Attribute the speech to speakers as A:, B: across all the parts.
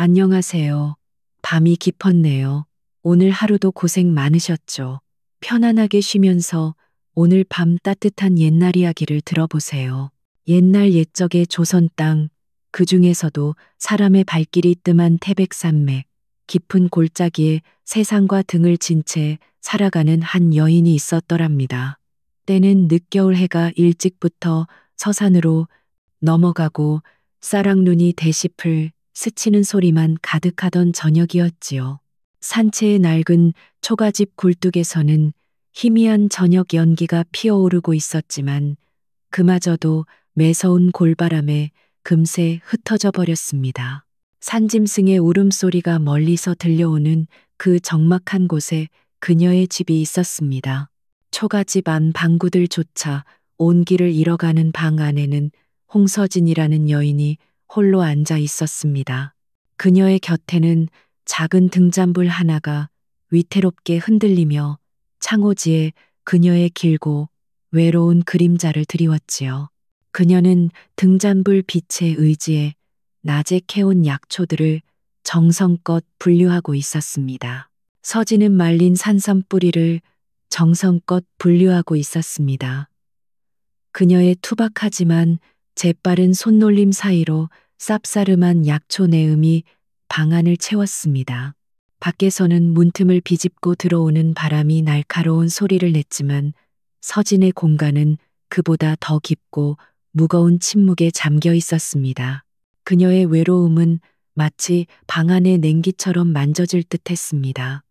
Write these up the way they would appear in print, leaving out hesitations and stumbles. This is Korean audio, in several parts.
A: 안녕하세요. 밤이 깊었네요. 오늘 하루도 고생 많으셨죠? 편안하게 쉬면서 오늘 밤 따뜻한 옛날 이야기를 들어보세요. 옛날 옛적의 조선 땅, 그 중에서도 사람의 발길이 뜸한 태백산맥, 깊은 골짜기에 세상과 등을 진 채 살아가는 한 여인이 있었더랍니다. 때는 늦겨울 해가 일찍부터 서산으로 넘어가고 쌀랑눈이 대시풀 스치는 소리만 가득하던 저녁이었지요. 산채의 낡은 초가집 굴뚝에서는 희미한 저녁 연기가 피어오르고 있었지만 그마저도 매서운 골바람에 금세 흩어져 버렸습니다. 산짐승의 울음소리가 멀리서 들려오는 그 적막한 곳에 그녀의 집이 있었습니다. 초가집 안 방구들조차 온기를 잃어가는 방 안에는 홍서진이라는 여인이 홀로 앉아 있었습니다. 그녀의 곁에는 작은 등잔불 하나가 위태롭게 흔들리며 창호지에 그녀의 길고 외로운 그림자를 드리웠지요. 그녀는 등잔불 빛에 의지해 낮에 캐온 약초들을 정성껏 분류하고 있었습니다. 서지는 말린 산삼 뿌리를 정성껏 분류하고 있었습니다. 그녀의 투박하지만 재빠른 손놀림 사이로 쌉싸름한 약초 내음이 방안을 채웠습니다. 밖에서는 문틈을 비집고 들어오는 바람이 날카로운 소리를 냈지만 서진의 공간은 그보다 더 깊고 무거운 침묵에 잠겨 있었습니다. 그녀의 외로움은 마치 방 안의 냉기처럼 만져질 듯 했습니다.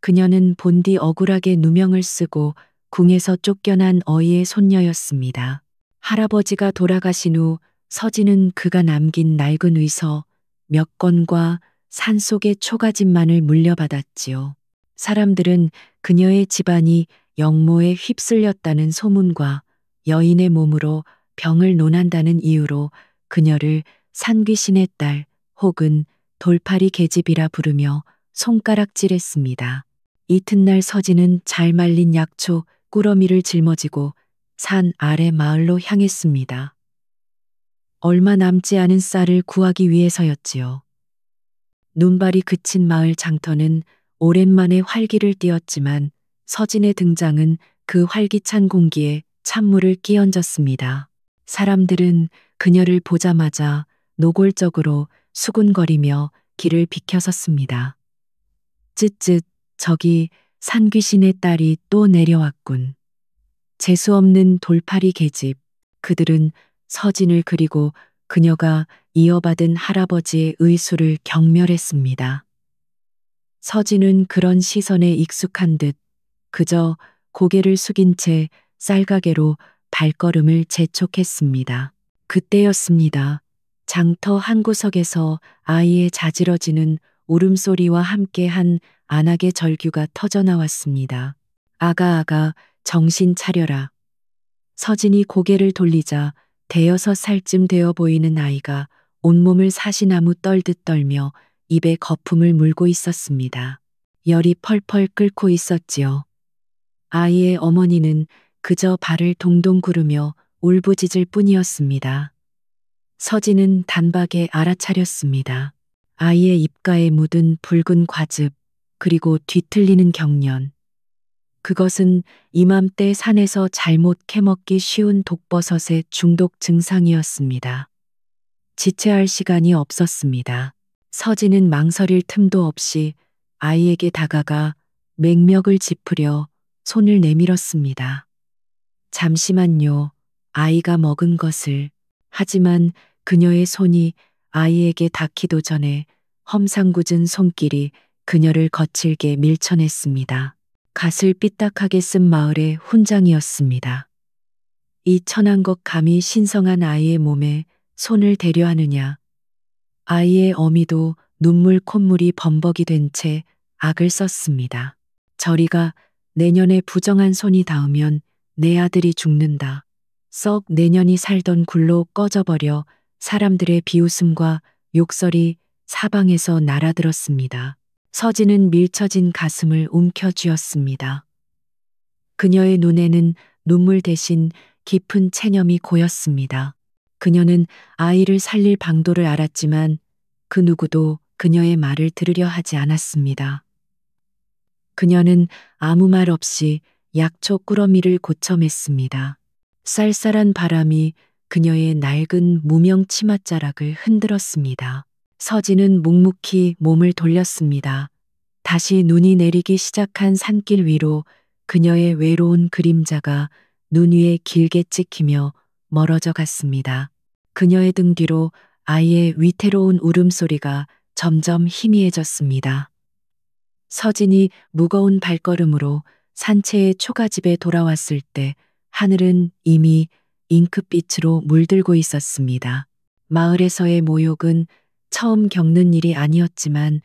A: 그녀는 본디 억울하게 누명을 쓰고 궁에서 쫓겨난 어이의 손녀였습니다. 할아버지가 돌아가신 후 서진은 그가 남긴 낡은 의서 몇 권과 산속의 초가집만을 물려받았지요. 사람들은 그녀의 집안이 영모에 휩쓸렸다는 소문과 여인의 몸으로 병을 논한다는 이유로 그녀를 산귀신의 딸 혹은 돌팔이 계집이라 부르며 손가락질했습니다. 이튿날 서진은 잘 말린 약초 꾸러미를 짊어지고 산 아래 마을로 향했습니다. 얼마 남지 않은 쌀을 구하기 위해서였지요. 눈발이 그친 마을 장터는 오랜만에 활기를 띠었지만 서진의 등장은 그 활기찬 공기에 찬물을 끼얹었습니다. 사람들은 그녀를 보자마자 노골적으로 수군거리며 길을 비켜섰습니다. 쯧쯧, 저기 산귀신의 딸이 또 내려왔군. 재수없는 돌팔이 계집. 그들은 서진을 그리고 그녀가 이어받은 할아버지의 의술을 경멸했습니다. 서진은 그런 시선에 익숙한 듯 그저 고개를 숙인 채 쌀가게로 발걸음을 재촉했습니다. 그때였습니다. 장터 한 구석에서 아이의 자지러지는 울음소리와 함께 한 안악의 절규가 터져나왔습니다. 아가 아가 정신 차려라. 서진이 고개를 돌리자 대여섯 살쯤 되어 보이는 아이가 온몸을 사시나무 떨듯 떨며 입에 거품을 물고 있었습니다. 열이 펄펄 끓고 있었지요. 아이의 어머니는 그저 발을 동동 구르며 울부짖을 뿐이었습니다. 서진은 단박에 알아차렸습니다. 아이의 입가에 묻은 붉은 과즙, 그리고 뒤틀리는 경련. 그것은 이맘때 산에서 잘못 캐먹기 쉬운 독버섯의 중독 증상이었습니다. 지체할 시간이 없었습니다. 서진은 망설일 틈도 없이 아이에게 다가가 맥력을 짚으려 손을 내밀었습니다. 잠시만요. 아이가 먹은 것을. 하지만 그녀의 손이 아이에게 닿기도 전에 험상궂은 손길이 그녀를 거칠게 밀쳐냈습니다. 갓을 삐딱하게 쓴 마을의 훈장이었습니다. 이 천한 것 감히 신성한 아이의 몸에 손을 대려 하느냐. 아이의 어미도 눈물 콧물이 범벅이 된 채 악을 썼습니다. 저리가, 내년에 부정한 손이 닿으면 내 아들이 죽는다. 썩 내년이 살던 굴로 꺼져버려 사람들의 비웃음과 욕설이 사방에서 날아들었습니다. 서진은 밀쳐진 가슴을 움켜쥐었습니다. 그녀의 눈에는 눈물 대신 깊은 체념이 고였습니다. 그녀는 아이를 살릴 방도를 알았지만 그 누구도 그녀의 말을 들으려 하지 않았습니다. 그녀는 아무 말 없이 약초 꾸러미를 고쳐맸습니다. 쌀쌀한 바람이 그녀의 낡은 무명 치맛자락을 흔들었습니다. 서진은 묵묵히 몸을 돌렸습니다. 다시 눈이 내리기 시작한 산길 위로 그녀의 외로운 그림자가 눈 위에 길게 찍히며 멀어져 갔습니다. 그녀의 등 뒤로 아이의 위태로운 울음소리가 점점 희미해졌습니다. 서진이 무거운 발걸음으로 산채의 초가집에 돌아왔을 때 하늘은 이미 잉크빛으로 물들고 있었습니다. 마을에서의 모욕은 처음 겪는 일이 아니었지만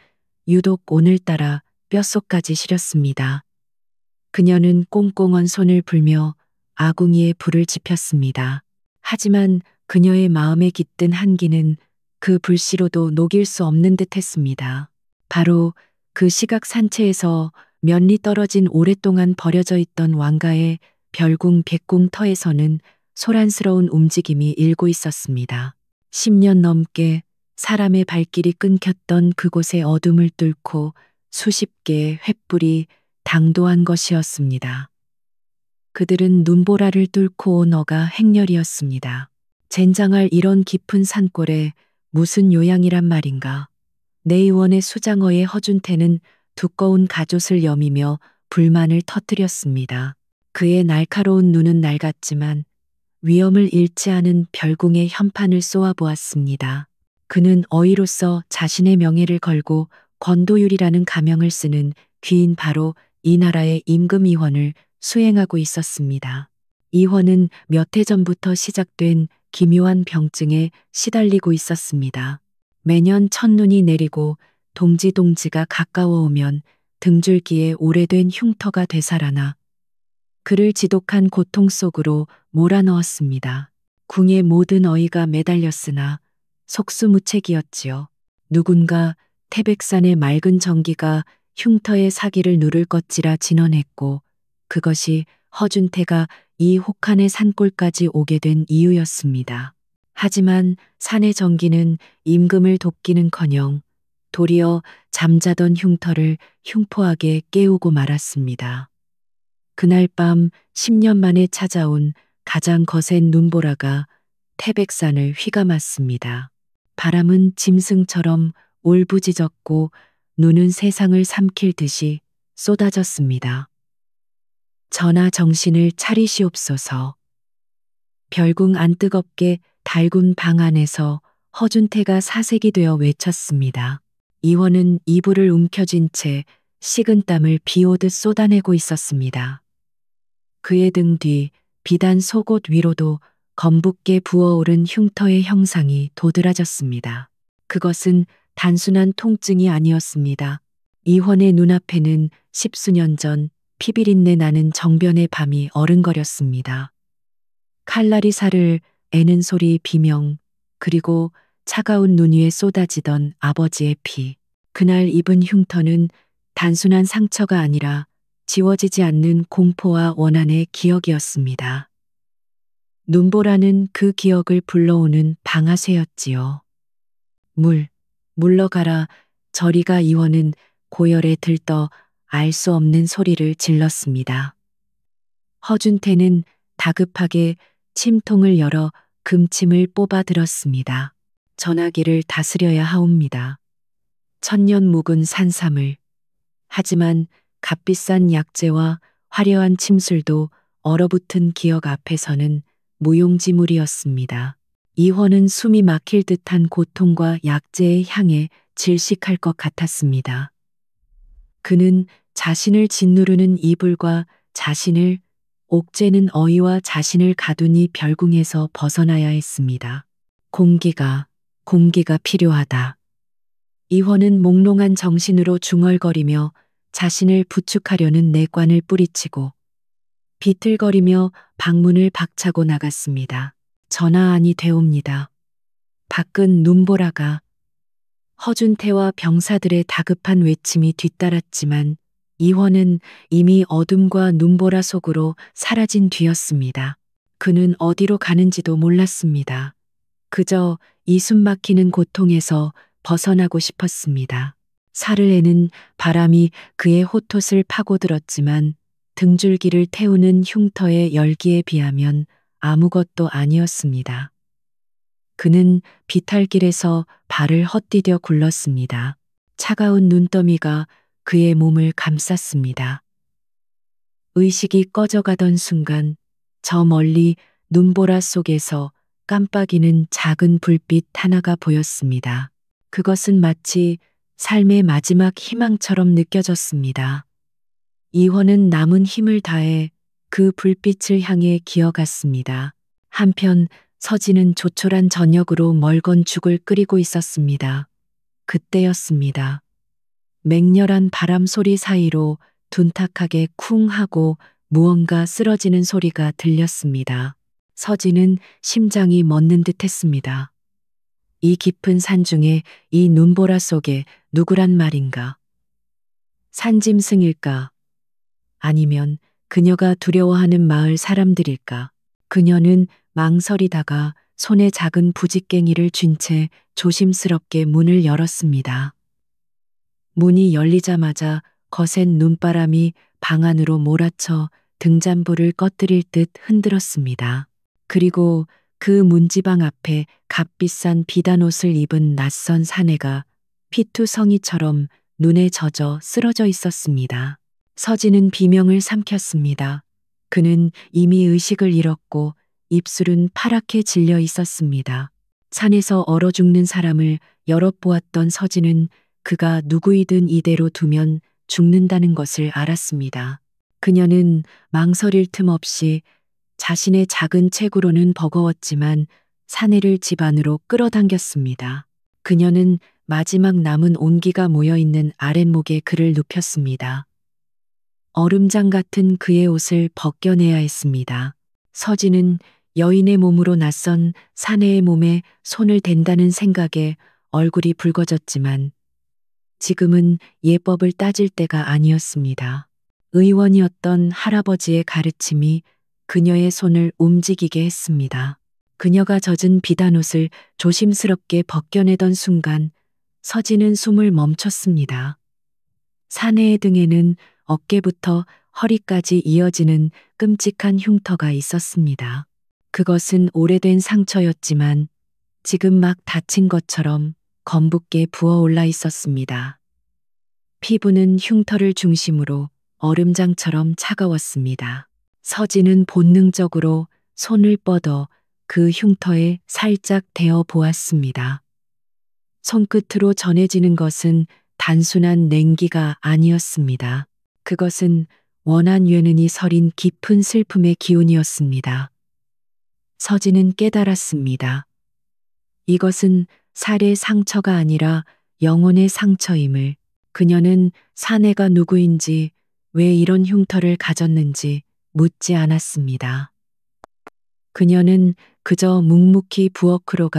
A: 유독 오늘따라 뼛속까지 시렸습니다. 그녀는 꽁꽁 손을 불며 아궁이에 불을 지폈습니다. 하지만 그녀의 마음에 깃든 한기는 그 불씨로도 녹일 수 없는 듯 했습니다. 바로 그 시각 산채에서 몇 리 떨어진 오랫동안 버려져 있던 왕가의 별궁 백궁터에서는 소란스러운 움직임이 일고 있었습니다. 10년 넘게 사람의 발길이 끊겼던 그곳의 어둠을 뚫고 수십 개의 횃불이 당도한 것이었습니다. 그들은 눈보라를 뚫고 온 어가 행렬이었습니다. 젠장할 이런 깊은 산골에 무슨 요양이란 말인가. 내 의원의 수장어의 허준태는 두꺼운 가돛을 여미며 불만을 터뜨렸습니다. 그의 날카로운 눈은 낡았지만 위엄을 잃지 않은 별궁의 현판을 쏘아보았습니다. 그는 어이로서 자신의 명예를 걸고 권도율이라는 가명을 쓰는 귀인 바로 이 나라의 임금의원을 수행하고 있었습니다. 의원은 몇 해 전부터 시작된 기묘한 병증에 시달리고 있었습니다. 매년 첫눈이 내리고 동지가 가까워오면 등줄기에 오래된 흉터가 되살아나 그를 지독한 고통 속으로 몰아넣었습니다. 궁의 모든 어이가 매달렸으나 속수무책이었지요. 누군가 태백산의 맑은 전기가 흉터의 사기를 누를 것지라 진언했고 그것이 허준태가 이 혹한의 산골까지 오게 된 이유였습니다. 하지만 산의 전기는 임금을 돕기는커녕 도리어 잠자던 흉터를 흉포하게 깨우고 말았습니다. 그날 밤 10년 만에 찾아온 가장 거센 눈보라가 태백산을 휘감았습니다. 바람은 짐승처럼 울부짖었고 눈은 세상을 삼킬 듯이 쏟아졌습니다. 전하 정신을 차리시옵소서. 별궁 안 뜨겁게 달군 방 안에서 허준태가 사색이 되어 외쳤습니다. 이원은 이불을 움켜쥔 채 식은 땀을 비오듯 쏟아내고 있었습니다. 그의 등 뒤 비단 속옷 위로도 검붓게 부어오른 흉터의 형상이 도드라졌습니다. 그것은 단순한 통증이 아니었습니다. 이원의 눈앞에는 10수년 전 피비린내 나는 정변의 밤이 어른거렸습니다. 칼날이 살을 애는 소리 비명, 그리고 차가운 눈 위에 쏟아지던 아버지의 피. 그날 입은 흉터는 단순한 상처가 아니라 지워지지 않는 공포와 원한의 기억이었습니다. 눈보라는 그 기억을 불러오는 방아쇠였지요. 물러가라. 저리가. 이원은 고열에 들떠 알 수 없는 소리를 질렀습니다. 허준태는 다급하게 침통을 열어 금침을 뽑아 들었습니다. 전화기를 다스려야 하옵니다. 천년 묵은 산삼을. 하지만 값비싼 약재와 화려한 침술도 얼어붙은 기억 앞에서는 무용지물이었습니다. 이원은 숨이 막힐 듯한 고통과 약재의 향에 질식할 것 같았습니다. 그는 자신을 짓누르는 이불과 자신을 옥죄는 어이와 자신을 가두니 별궁에서 벗어나야 했습니다. 공기가 필요하다. 이원은 몽롱한 정신으로 중얼거리며 자신을 부축하려는 내관을 뿌리치고 비틀거리며 방문을 박차고 나갔습니다. 전하 안이 되옵니다. 밖은 눈보라가. 허준태와 병사들의 다급한 외침이 뒤따랐지만 이원은 이미 어둠과 눈보라 속으로 사라진 뒤였습니다. 그는 어디로 가는지도 몰랐습니다. 그저 이 숨막히는 고통에서 벗어나고 싶었습니다. 사르에는 바람이 그의 호톳을 파고들었지만 등줄기를 태우는 흉터의 열기에 비하면 아무것도 아니었습니다. 그는 비탈길에서 발을 헛디뎌 굴렀습니다. 차가운 눈더미가 그의 몸을 감쌌습니다. 의식이 꺼져가던 순간 저 멀리 눈보라 속에서 깜빡이는 작은 불빛 하나가 보였습니다. 그것은 마치 삶의 마지막 희망처럼 느껴졌습니다. 이원은 남은 힘을 다해 그 불빛을 향해 기어갔습니다. 한편 서진은 조촐한 저녁으로 멀건 죽을 끓이고 있었습니다. 그때였습니다. 맹렬한 바람 소리 사이로 둔탁하게 쿵 하고 무언가 쓰러지는 소리가 들렸습니다. 서진은 심장이 멎는 듯 했습니다. 이 깊은 산중에 이 눈보라 속에 누구란 말인가? 산짐승일까? 아니면 그녀가 두려워하는 마을 사람들일까? 그녀는 망설이다가 손에 작은 부직갱이를 쥔 채 조심스럽게 문을 열었습니다. 문이 열리자마자 거센 눈바람이 방 안으로 몰아쳐 등잔불을 꺼뜨릴 듯 흔들었습니다. 그리고 그 문지방 앞에 값비싼 비단옷을 입은 낯선 사내가 피투성이처럼 눈에 젖어 쓰러져 있었습니다. 서진은 비명을 삼켰습니다. 그는 이미 의식을 잃었고 입술은 파랗게 질려 있었습니다. 산에서 얼어 죽는 사람을 여러 보았던 서진은 그가 누구이든 이대로 두면 죽는다는 것을 알았습니다. 그녀는 망설일 틈 없이 자신의 작은 체구로는 버거웠지만 사내를 집 안으로 끌어당겼습니다. 그녀는 마지막 남은 온기가 모여있는 아랫목에 그를 눕혔습니다. 얼음장 같은 그의 옷을 벗겨내야 했습니다. 서진은 여인의 몸으로 낯선 사내의 몸에 손을 댄다는 생각에 얼굴이 붉어졌지만 지금은 예법을 따질 때가 아니었습니다. 의원이었던 할아버지의 가르침이 그녀의 손을 움직이게 했습니다. 그녀가 젖은 비단옷을 조심스럽게 벗겨내던 순간 서진은 숨을 멈췄습니다. 사내의 등에는 어깨부터 허리까지 이어지는 끔찍한 흉터가 있었습니다. 그것은 오래된 상처였지만 지금 막 다친 것처럼 검붉게 부어올라 있었습니다. 피부는 흉터를 중심으로 얼음장처럼 차가웠습니다. 서진은 본능적으로 손을 뻗어 그 흉터에 살짝 대어 보았습니다. 손끝으로 전해지는 것은 단순한 냉기가 아니었습니다. 그것은 원한유연이 서린 깊은 슬픔의 기운이었습니다. 서진은 깨달았습니다. 이것은 살의 상처가 아니라 영혼의 상처임을. 그녀는 사내가 누구인지 왜 이런 흉터를 가졌는지 묻지 않았습니다. 그녀는 그저 묵묵히 부엌으로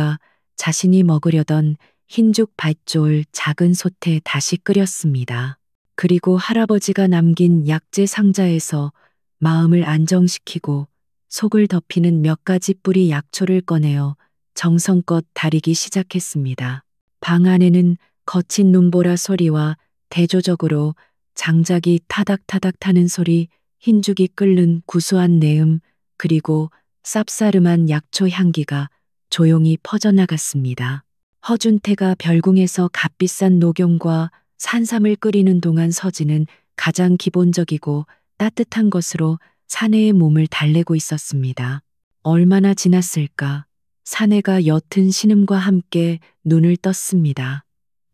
A: 자신이 먹으려던 흰죽 밭조을 작은 솥에 다시 끓였습니다. 그리고 할아버지가 남긴 약재 상자에서 마음을 안정시키고 속을 덮이는 몇 가지 뿌리 약초를 꺼내어 정성껏 다리기 시작했습니다. 방 안에는 거친 눈보라 소리와 대조적으로 장작이 타닥타닥 타는 소리, 흰죽이 끓는 구수한 내음, 그리고 쌉싸름한 약초 향기가 조용히 퍼져나갔습니다. 허준태가 별궁에서 값비싼 녹용과 산삼을 끓이는 동안 서진은 가장 기본적이고 따뜻한 것으로 사내의 몸을 달래고 있었습니다. 얼마나 지났을까? 사내가 옅은 신음과 함께 눈을 떴습니다.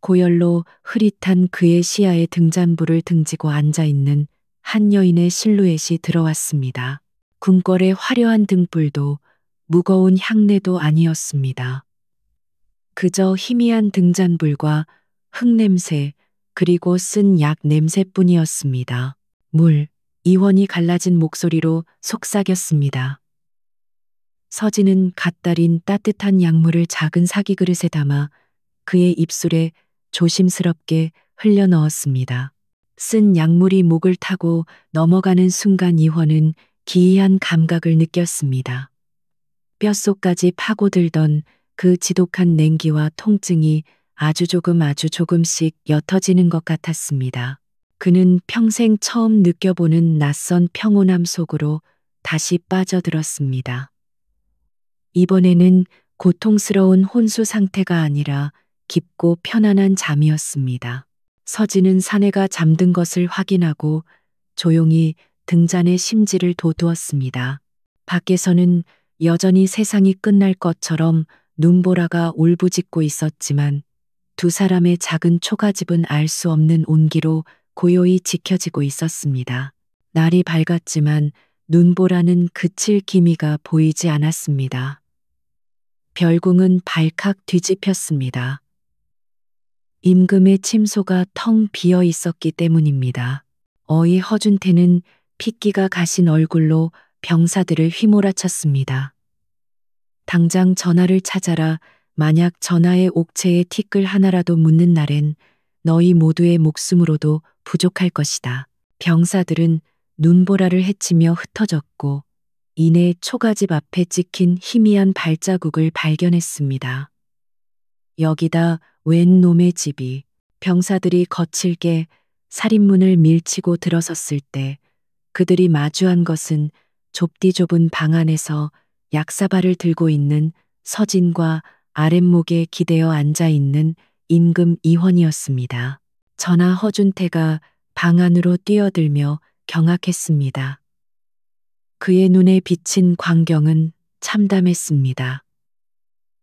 A: 고열로 흐릿한 그의 시야에 등잔불을 등지고 앉아있는 한 여인의 실루엣이 들어왔습니다. 궁궐의 화려한 등불도 무거운 향내도 아니었습니다. 그저 희미한 등잔불과 흙냄새 그리고 쓴 약 냄새뿐이었습니다. 이원이 갈라진 목소리로 속삭였습니다. 서진은 갓 달인 따뜻한 약물을 작은 사기 그릇에 담아 그의 입술에 조심스럽게 흘려 넣었습니다. 쓴 약물이 목을 타고 넘어가는 순간 이원은 기이한 감각을 느꼈습니다. 뼛속까지 파고들던 그 지독한 냉기와 통증이 아주 조금씩 옅어지는 것 같았습니다. 그는 평생 처음 느껴보는 낯선 평온함 속으로 다시 빠져들었습니다. 이번에는 고통스러운 혼수 상태가 아니라 깊고 편안한 잠이었습니다. 서진은 사내가 잠든 것을 확인하고 조용히 등잔에 심지를 돋우었습니다. 밖에서는 여전히 세상이 끝날 것처럼 눈보라가 울부짖고 있었지만 두 사람의 작은 초가집은 알 수 없는 온기로 고요히 지켜지고 있었습니다. 날이 밝았지만 눈보라는 그칠 기미가 보이지 않았습니다. 별궁은 발칵 뒤집혔습니다. 임금의 침소가 텅 비어 있었기 때문입니다. 어이 허준태는 핏기가 가신 얼굴로 병사들을 휘몰아쳤습니다. 당장 전하를 찾아라. 만약 전하의 옥체에 티끌 하나라도 묻는 날엔 너희 모두의 목숨으로도 부족할 것이다. 병사들은 눈보라를 헤치며 흩어졌고 이내 초가집 앞에 찍힌 희미한 발자국을 발견했습니다. 여기다 웬 놈의 집이. 병사들이 거칠게 살인문을 밀치고 들어섰을 때 그들이 마주한 것은 좁디 좁은 방 안에서 약사발을 들고 있는 서진과 아랫목에 기대어 앉아 있는 임금 이헌이었습니다. 전하 허준태가 방 안으로 뛰어들며 경악했습니다. 그의 눈에 비친 광경은 참담했습니다.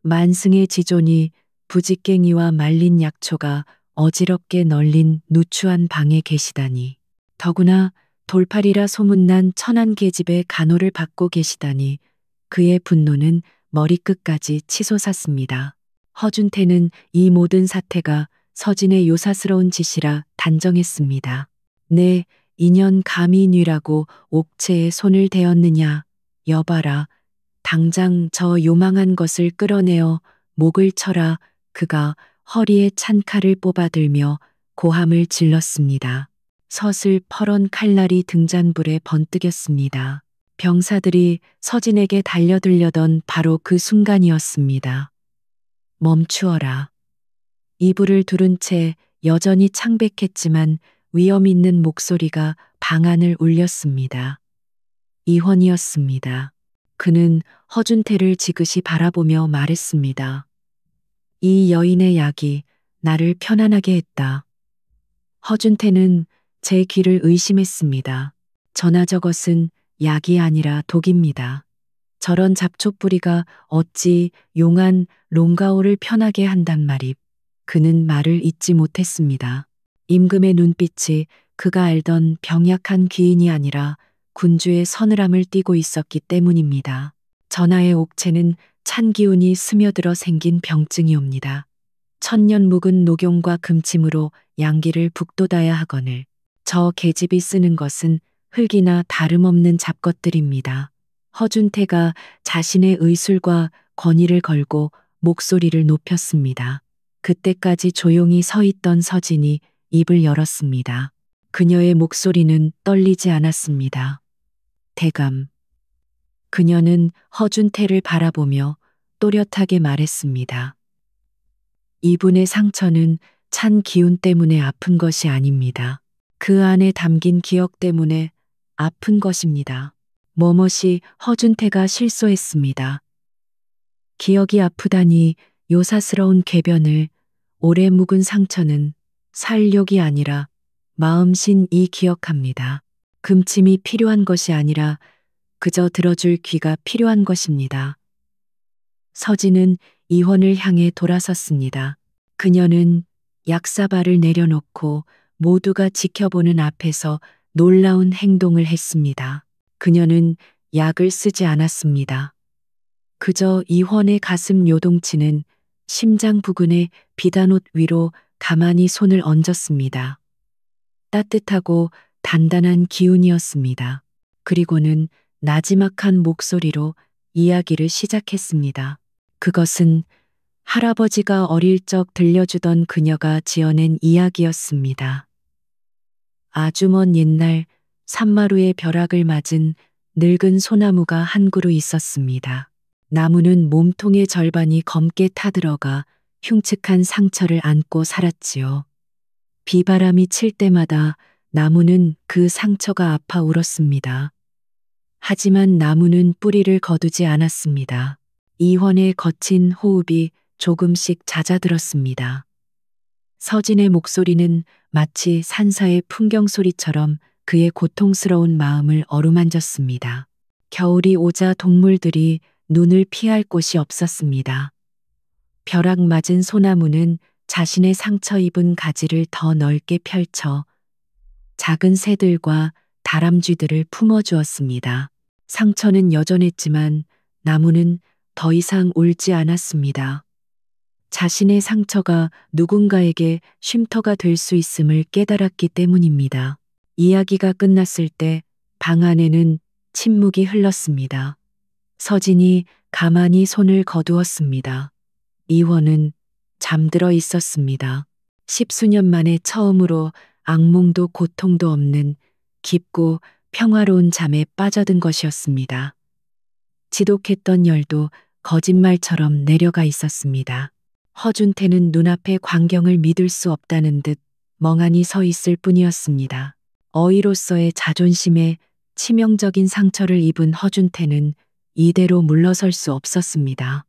A: 만승의 지존이 부직갱이와 말린 약초가 어지럽게 널린 누추한 방에 계시다니. 더구나 돌팔이라 소문난 천안 계집의 간호를 받고 계시다니 그의 분노는 머리끝까지 치솟았습니다. 허준태는 이 모든 사태가 서진의 요사스러운 짓이라 단정했습니다. 네, 인연 감히 뉘라고 옥체에 손을 대었느냐. 여봐라. 당장 저 요망한 것을 끌어내어 목을 쳐라. 그가 허리에 찬 칼을 뽑아들며 고함을 질렀습니다. 서슬 퍼런 칼날이 등잔불에 번뜩였습니다. 병사들이 서진에게 달려들려던 바로 그 순간이었습니다. 멈추어라. 이불을 두른 채 여전히 창백했지만 위험 있는 목소리가 방 안을 울렸습니다. 이헌이었습니다. 그는 허준태를 지그시 바라보며 말했습니다. 이 여인의 약이 나를 편안하게 했다. 허준태는 제 귀를 의심했습니다. 전하 저것은 약이 아니라 독입니다. 저런 잡초뿌리가 어찌 용한 롱가오를 편하게 한단 말입. 그는 말을 잇지 못했습니다. 임금의 눈빛이 그가 알던 병약한 귀인이 아니라 군주의 서늘함을 띠고 있었기 때문입니다. 전하의 옥체는 찬 기운이 스며들어 생긴 병증이옵니다. 천년 묵은 녹용과 금침으로 양기를 북돋아야 하거늘 저 계집이 쓰는 것은 흙이나 다름없는 잡것들입니다. 허준태가 자신의 의술과 권위를 걸고 목소리를 높였습니다. 그때까지 조용히 서 있던 서진이 입을 열었습니다. 그녀의 목소리는 떨리지 않았습니다. 대감. 그녀는 허준태를 바라보며 또렷하게 말했습니다. 이분의 상처는 찬 기운 때문에 아픈 것이 아닙니다. 그 안에 담긴 기억 때문에 아픈 것입니다. 머뭇이 허준태가 실소했습니다. 기억이 아프다니 요사스러운 궤변을 오래 묵은 상처는 살욕이 아니라 마음신이 기억합니다. 금침이 필요한 것이 아니라 그저 들어줄 귀가 필요한 것입니다. 서진은 이헌을 향해 돌아섰습니다. 그녀는 약사발을 내려놓고 모두가 지켜보는 앞에서 놀라운 행동을 했습니다. 그녀는 약을 쓰지 않았습니다. 그저 이헌의 가슴 요동치는 심장 부근의 비단옷 위로 가만히 손을 얹었습니다. 따뜻하고 단단한 기운이었습니다. 그리고는 나지막한 목소리로 이야기를 시작했습니다. 그것은 할아버지가 어릴 적 들려주던 그녀가 지어낸 이야기였습니다. 아주 먼 옛날 산마루의 벼락을 맞은 늙은 소나무가 한 그루 있었습니다. 나무는 몸통의 절반이 검게 타들어가 흉측한 상처를 안고 살았지요. 비바람이 칠 때마다 나무는 그 상처가 아파 울었습니다. 하지만 나무는 뿌리를 거두지 않았습니다. 이원의 거친 호흡이 조금씩 잦아들었습니다. 서진의 목소리는 마치 산사의 풍경 소리처럼 그의 고통스러운 마음을 어루만졌습니다. 겨울이 오자 동물들이 눈을 피할 곳이 없었습니다. 벼락 맞은 소나무는 자신의 상처 입은 가지를 더 넓게 펼쳐 작은 새들과 다람쥐들을 품어주었습니다. 상처는 여전했지만 나무는 더 이상 울지 않았습니다. 자신의 상처가 누군가에게 쉼터가 될 수 있음을 깨달았기 때문입니다. 이야기가 끝났을 때 방 안에는 침묵이 흘렀습니다. 서진이 가만히 손을 거두었습니다. 이원은 잠들어 있었습니다. 10수년 만에 처음으로 악몽도 고통도 없는 깊고 평화로운 잠에 빠져든 것이었습니다. 지독했던 열도 거짓말처럼 내려가 있었습니다. 허준태는 눈앞의 광경을 믿을 수 없다는 듯 멍하니 서 있을 뿐이었습니다. 어이로서의 자존심에 치명적인 상처를 입은 허준태는 이대로 물러설 수 없었습니다.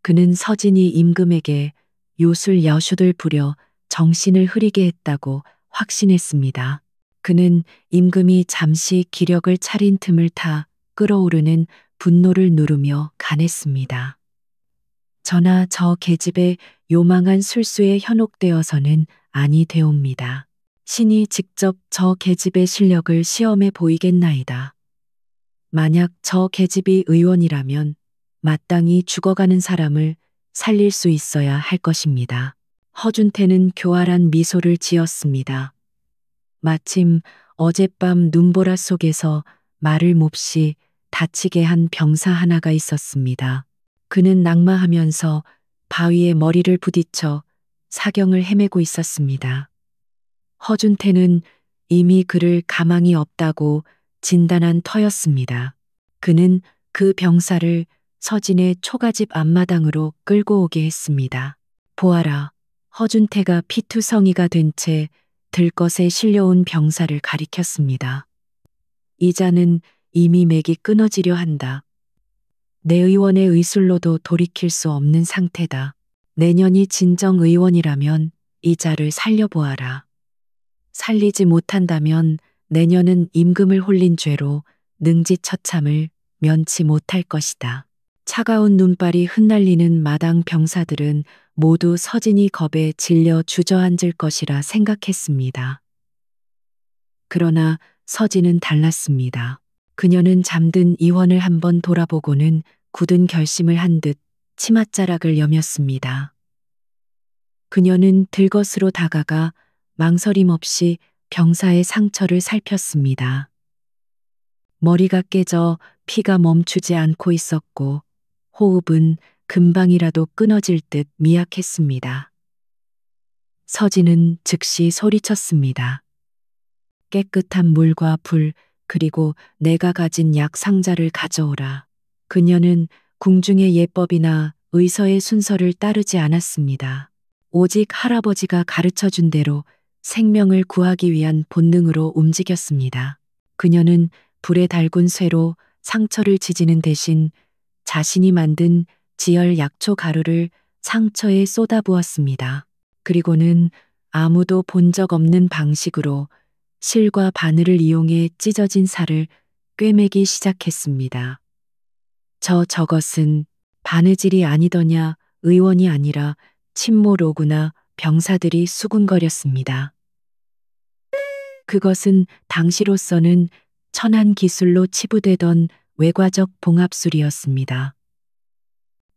A: 그는 서진이 임금에게 요술 여슛을 부려 정신을 흐리게 했다고 확신했습니다. 그는 임금이 잠시 기력을 차린 틈을 타 끓어오르는 분노를 누르며 간했습니다. 저나 저 계집의 요망한 술수에 현혹되어서는 아니 되옵니다. 신이 직접 저 계집의 실력을 시험해 보이겠나이다. 만약 저 계집이 의원이라면 마땅히 죽어가는 사람을 살릴 수 있어야 할 것입니다. 허준태는 교활한 미소를 지었습니다. 마침 어젯밤 눈보라 속에서 말을 몹시 다치게 한 병사 하나가 있었습니다. 그는 낙마하면서 바위에 머리를 부딪혀 사경을 헤매고 있었습니다. 허준태는 이미 그를 가망이 없다고 진단한 터였습니다. 그는 그 병사를 서진의 초가집 앞마당으로 끌고 오게 했습니다. 보아라, 허준태가 피투성이가 된 채 들것에 실려온 병사를 가리켰습니다. 이 자는 이미 맥이 끊어지려 한다. 내 의원의 의술로도 돌이킬 수 없는 상태다. 내년이 진정 의원이라면 이 자를 살려보아라. 살리지 못한다면 내년은 임금을 홀린 죄로 능지처참을 면치 못할 것이다. 차가운 눈발이 흩날리는 마당 병사들은 모두 서진이 겁에 질려 주저앉을 것이라 생각했습니다. 그러나 서진은 달랐습니다. 그녀는 잠든 이원을 한번 돌아보고는 굳은 결심을 한 듯 치맛자락을 여몄습니다. 그녀는 들것으로 다가가 망설임 없이 병사의 상처를 살폈습니다. 머리가 깨져 피가 멈추지 않고 있었고 호흡은 금방이라도 끊어질 듯 미약했습니다. 서진은 즉시 소리쳤습니다. 깨끗한 물과 불 그리고 내가 가진 약 상자를 가져오라. 그녀는 궁중의 예법이나 의서의 순서를 따르지 않았습니다. 오직 할아버지가 가르쳐 준 대로 생명을 구하기 위한 본능으로 움직였습니다. 그녀는 불에 달군 쇠로 상처를 지지는 대신 자신이 만든 지열 약초 가루를 상처에 쏟아부었습니다. 그리고는 아무도 본 적 없는 방식으로 실과 바늘을 이용해 찢어진 살을 꿰매기 시작했습니다. 저것은 바느질이 아니더냐. 의원이 아니라 침모로구나. 병사들이 수군거렸습니다. 그것은 당시로서는 천한 기술로 치부되던 외과적 봉합술이었습니다.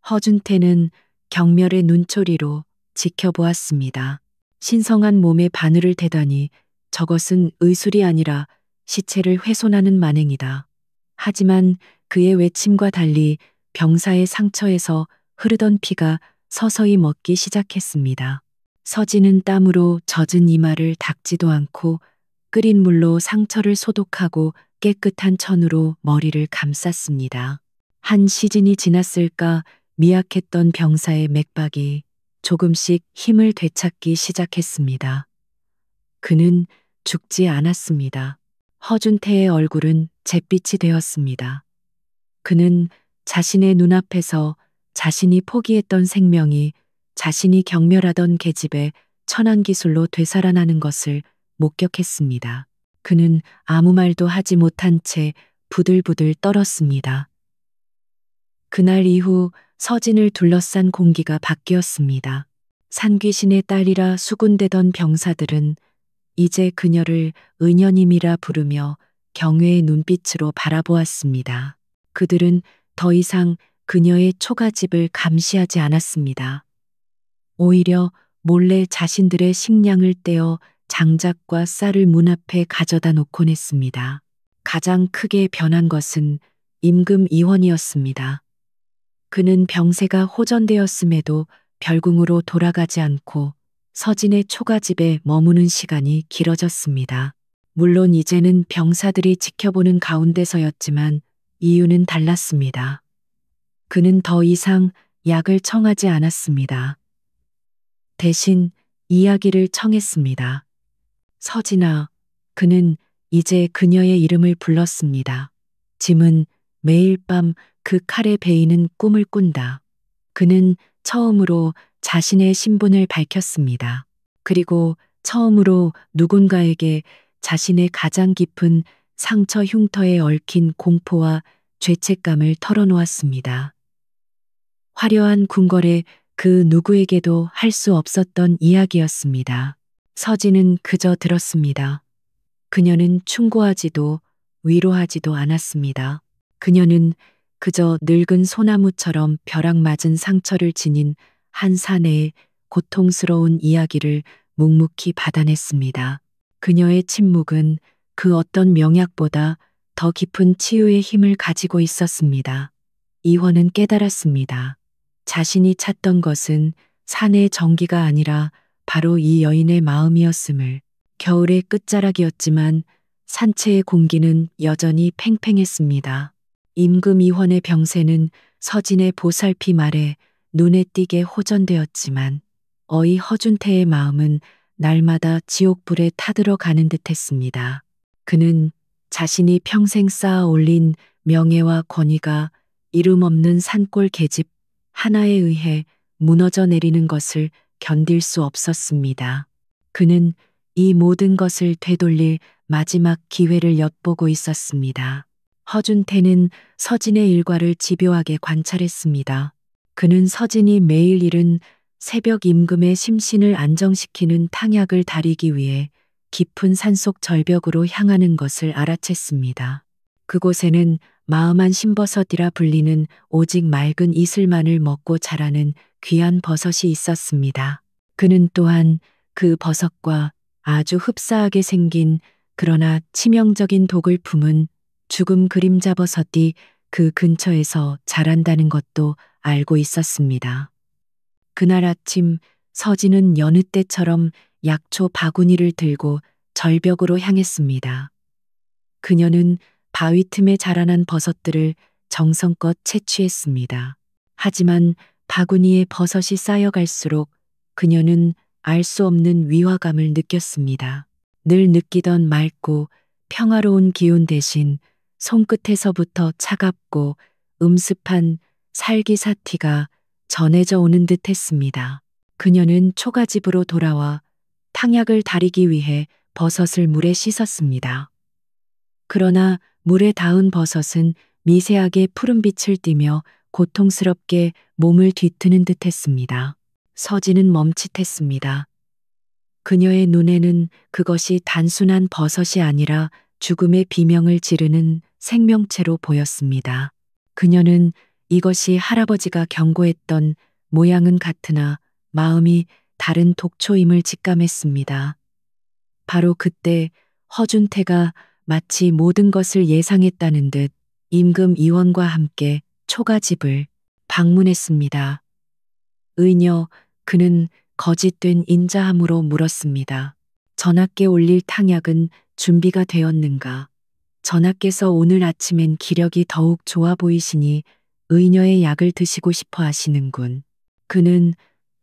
A: 허준태는 경멸의 눈초리로 지켜보았습니다. 신성한 몸에 바늘을 대다니 저것은 의술이 아니라 시체를 훼손하는 만행이다. 하지만 그의 외침과 달리 병사의 상처에서 흐르던 피가 서서히 멎기 시작했습니다. 서진은 땀으로 젖은 이마를 닦지도 않고 끓인 물로 상처를 소독하고 깨끗한 천으로 머리를 감쌌습니다. 한 시즌이 지났을까 미약했던 병사의 맥박이 조금씩 힘을 되찾기 시작했습니다. 그는 죽지 않았습니다. 허준태의 얼굴은 잿빛이 되었습니다. 그는 자신의 눈앞에서 자신이 포기했던 생명이 자신이 경멸하던 계집의 천안기술로 되살아나는 것을 목격했습니다. 그는 아무 말도 하지 못한 채 부들부들 떨었습니다. 그날 이후 서진을 둘러싼 공기가 바뀌었습니다. 산귀신의 딸이라 수군대던 병사들은 이제 그녀를 은연임이라 부르며 경외의 눈빛으로 바라보았습니다. 그들은 더 이상 그녀의 초가집을 감시하지 않았습니다. 오히려 몰래 자신들의 식량을 떼어 장작과 쌀을 문 앞에 가져다 놓곤 했습니다. 가장 크게 변한 것은 임금 이원이었습니다. 그는 병세가 호전되었음에도 별궁으로 돌아가지 않고 서진의 초가집에 머무는 시간이 길어졌습니다. 물론 이제는 병사들이 지켜보는 가운데서였지만 이유는 달랐습니다. 그는 더 이상 약을 청하지 않았습니다. 대신 이야기를 청했습니다. 서진아, 그는 이제 그녀의 이름을 불렀습니다. 짐은 매일 밤 그 칼에 베이는 꿈을 꾼다. 그는 처음으로 자신의 신분을 밝혔습니다. 그리고 처음으로 누군가에게 자신의 가장 깊은 상처 흉터에 얽힌 공포와 죄책감을 털어놓았습니다. 화려한 궁궐의 그 누구에게도 할 수 없었던 이야기였습니다. 서진은 그저 들었습니다. 그녀는 충고하지도 위로하지도 않았습니다. 그녀는 그저 늙은 소나무처럼 벼락 맞은 상처를 지닌 한 사내의 고통스러운 이야기를 묵묵히 받아냈습니다. 그녀의 침묵은 그 어떤 명약보다 더 깊은 치유의 힘을 가지고 있었습니다. 이원은 깨달았습니다. 자신이 찾던 것은 산의 정기가 아니라 바로 이 여인의 마음이었음을. 겨울의 끝자락이었지만 산채의 공기는 여전히 팽팽했습니다. 임금 이원의 병세는 서진의 보살핌 아래 눈에 띄게 호전되었지만 어이 허준태의 마음은 날마다 지옥불에 타들어 가는 듯했습니다. 그는 자신이 평생 쌓아 올린 명예와 권위가 이름 없는 산골 계집 하나에 의해 무너져 내리는 것을 견딜 수 없었습니다. 그는 이 모든 것을 되돌릴 마지막 기회를 엿보고 있었습니다. 허준태는 서진의 일과를 집요하게 관찰했습니다. 그는 서진이 매일 이른 새벽 임금의 심신을 안정시키는 탕약을 다리기 위해 깊은 산속 절벽으로 향하는 것을 알아챘습니다. 그곳에는 마음한 신버섯이라 불리는 오직 맑은 이슬만을 먹고 자라는 귀한 버섯이 있었습니다. 그는 또한 그 버섯과 아주 흡사하게 생긴 그러나 치명적인 독을 품은 죽음 그림자 버섯이 그 근처에서 자란다는 것도 알고 있었습니다. 그날 아침 서진은 여느 때처럼 약초 바구니를 들고 절벽으로 향했습니다. 그녀는 바위 틈에 자라난 버섯들을 정성껏 채취했습니다. 하지만 바구니에 버섯이 쌓여갈수록 그녀는 알 수 없는 위화감을 느꼈습니다. 늘 느끼던 맑고 평화로운 기운 대신 손끝에서부터 차갑고 음습한 살기사티가 전해져 오는 듯 했습니다. 그녀는 초가집으로 돌아와 탕약을 다리기 위해 버섯을 물에 씻었습니다. 그러나 물에 닿은 버섯은 미세하게 푸른빛을 띠며 고통스럽게 몸을 뒤트는 듯 했습니다. 서진은 멈칫했습니다. 그녀의 눈에는 그것이 단순한 버섯이 아니라 죽음의 비명을 지르는 생명체로 보였습니다. 그녀는 이것이 할아버지가 경고했던 모양은 같으나 마음이 다른 독초임을 직감했습니다. 바로 그때 허준태가 마치 모든 것을 예상했다는 듯 임금 이원과 함께 초가집을 방문했습니다. 의녀, 그는 거짓된 인자함으로 물었습니다. 전하께 올릴 탕약은 준비가 되었는가? 전하께서 오늘 아침엔 기력이 더욱 좋아 보이시니 의녀의 약을 드시고 싶어 하시는군. 그는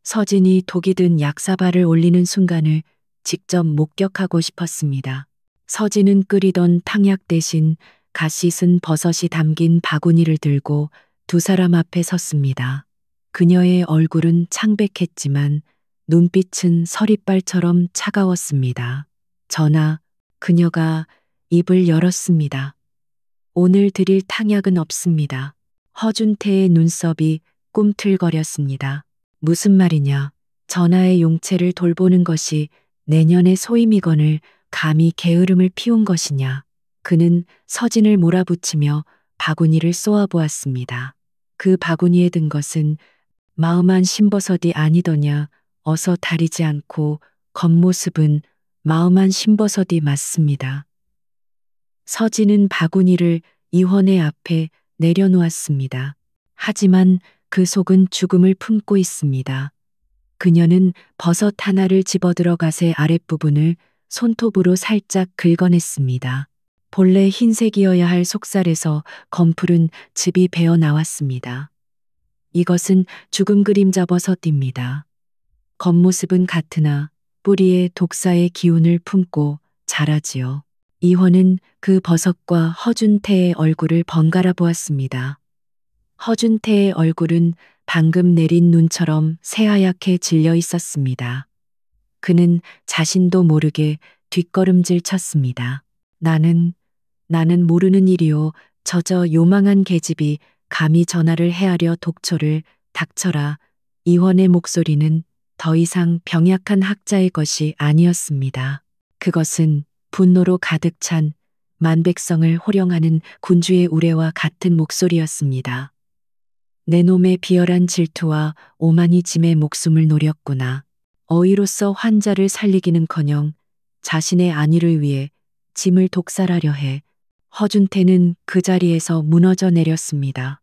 A: 서진이 독이 든 약사발을 올리는 순간을 직접 목격하고 싶었습니다. 서진은 끓이던 탕약 대신 갓 씻은 버섯이 담긴 바구니를 들고 두 사람 앞에 섰습니다. 그녀의 얼굴은 창백했지만 눈빛은 서리발처럼 차가웠습니다. 전하, 그녀가 입을 열었습니다. 오늘 드릴 탕약은 없습니다. 허준태의 눈썹이 꿈틀거렸습니다. 무슨 말이냐? 전하의 용체를 돌보는 것이 내년의 소임이건을 감히 게으름을 피운 것이냐? 그는 서진을 몰아붙이며 바구니를 쏘아보았습니다. 그 바구니에 든 것은 마음한 신버섯이 아니더냐? 어서 다리지 않고 겉모습은 마음한 신버섯이 맞습니다. 서진은 바구니를 이원의 앞에 내려놓았습니다. 하지만 그 속은 죽음을 품고 있습니다. 그녀는 버섯 하나를 집어들어 갓의 아랫부분을 손톱으로 살짝 긁어냈습니다. 본래 흰색이어야 할 속살에서 검푸른 즙이 배어 나왔습니다. 이것은 죽음 그림자 버섯입니다. 겉모습은 같으나 뿌리에 독사의 기운을 품고 자라지요. 이원은 그 버섯과 허준태의 얼굴을 번갈아 보았습니다. 허준태의 얼굴은 방금 내린 눈처럼 새하얗게 질려 있었습니다. 그는 자신도 모르게 뒷걸음질 쳤습니다. 나는 모르는 일이오. 저저 요망한 계집이 감히 전화를 헤아려 독초를. 닥쳐라. 이원의 목소리는 더 이상 병약한 학자의 것이 아니었습니다. 그것은 분노로 가득 찬 만백성을 호령하는 군주의 우레와 같은 목소리였습니다. 내 놈의 비열한 질투와 오만이 짐의 목숨을 노렸구나. 어이로서 환자를 살리기는커녕 자신의 안위를 위해 짐을 독살하려 해. 허준태는 그 자리에서 무너져 내렸습니다.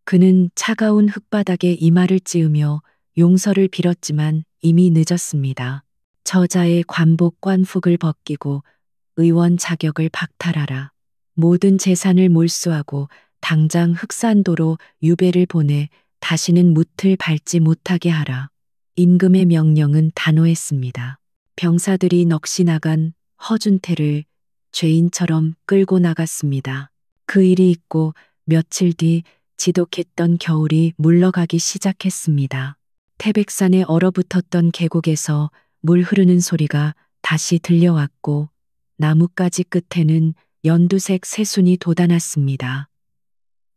A: 그는 차가운 흙바닥에 이마를 찌으며 용서를 빌었지만 이미 늦었습니다. 저자의 관복 관phục을 벗기고 의원 자격을 박탈하라. 모든 재산을 몰수하고 당장 흑산도로 유배를 보내 다시는 무틀 밟지 못하게 하라. 임금의 명령은 단호했습니다. 병사들이 넋이 나간 허준태를 죄인처럼 끌고 나갔습니다. 그 일이 있고 며칠 뒤 지독했던 겨울이 물러가기 시작했습니다. 태백산에 얼어붙었던 계곡에서 물 흐르는 소리가 다시 들려왔고 나뭇가지 끝에는 연두색 새순이 돋아났습니다.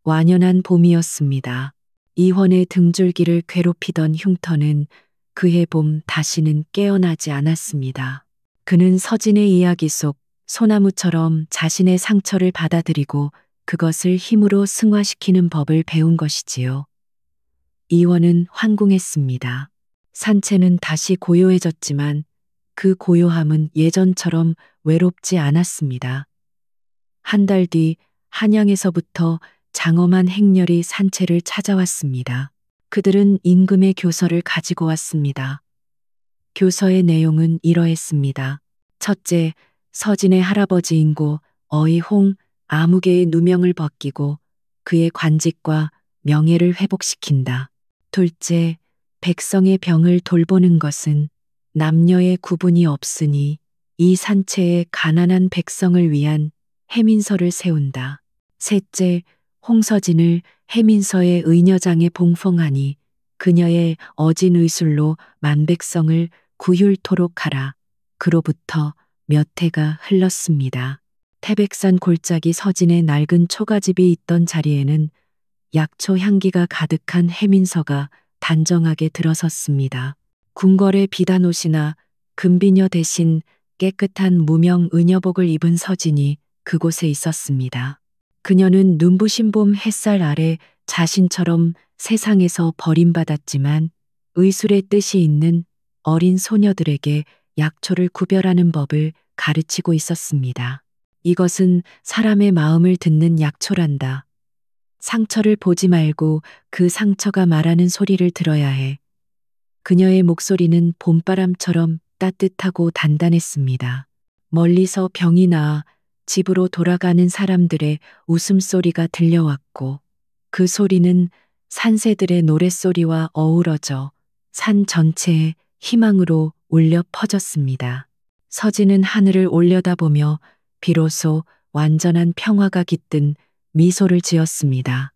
A: 완연한 봄이었습니다. 이원의 등줄기를 괴롭히던 흉터는 그해 봄 다시는 깨어나지 않았습니다. 그는 서진의 이야기 속 소나무처럼 자신의 상처를 받아들이고 그것을 힘으로 승화시키는 법을 배운 것이지요. 이원은 환궁했습니다. 산채는 다시 고요해졌지만 그 고요함은 예전처럼 외롭지 않았습니다. 한 달 뒤 한양에서부터 장엄한 행렬이 산채를 찾아왔습니다. 그들은 임금의 교서를 가지고 왔습니다. 교서의 내용은 이러했습니다. 첫째, 서진의 할아버지 인고 어이홍 아무개의 누명을 벗기고 그의 관직과 명예를 회복시킨다. 둘째, 백성의 병을 돌보는 것은 남녀의 구분이 없으니 이 산채에 가난한 백성을 위한 해민서를 세운다. 셋째, 홍서진을 해민서의 의녀장에 봉송하니 그녀의 어진 의술로 만백성을 구휼토록 하라. 그로부터 몇 해가 흘렀습니다. 태백산 골짜기 서진의 낡은 초가집이 있던 자리에는 약초 향기가 가득한 해민서가 단정하게 들어섰습니다. 궁궐의 비단옷이나 금비녀 대신 깨끗한 무명 의녀복을 입은 서진이 그곳에 있었습니다. 그녀는 눈부신 봄 햇살 아래 자신처럼 세상에서 버림받았지만 의술의 뜻이 있는 어린 소녀들에게 약초를 구별하는 법을 가르치고 있었습니다. 이것은 사람의 마음을 듣는 약초란다. 상처를 보지 말고 그 상처가 말하는 소리를 들어야 해. 그녀의 목소리는 봄바람처럼 따뜻하고 단단했습니다. 멀리서 병이 나아 집으로 돌아가는 사람들의 웃음소리가 들려왔고 그 소리는 산새들의 노랫소리와 어우러져 산 전체에 희망으로 울려 퍼졌습니다. 서진은 하늘을 올려다보며 비로소 완전한 평화가 깃든 미소를 지었습니다.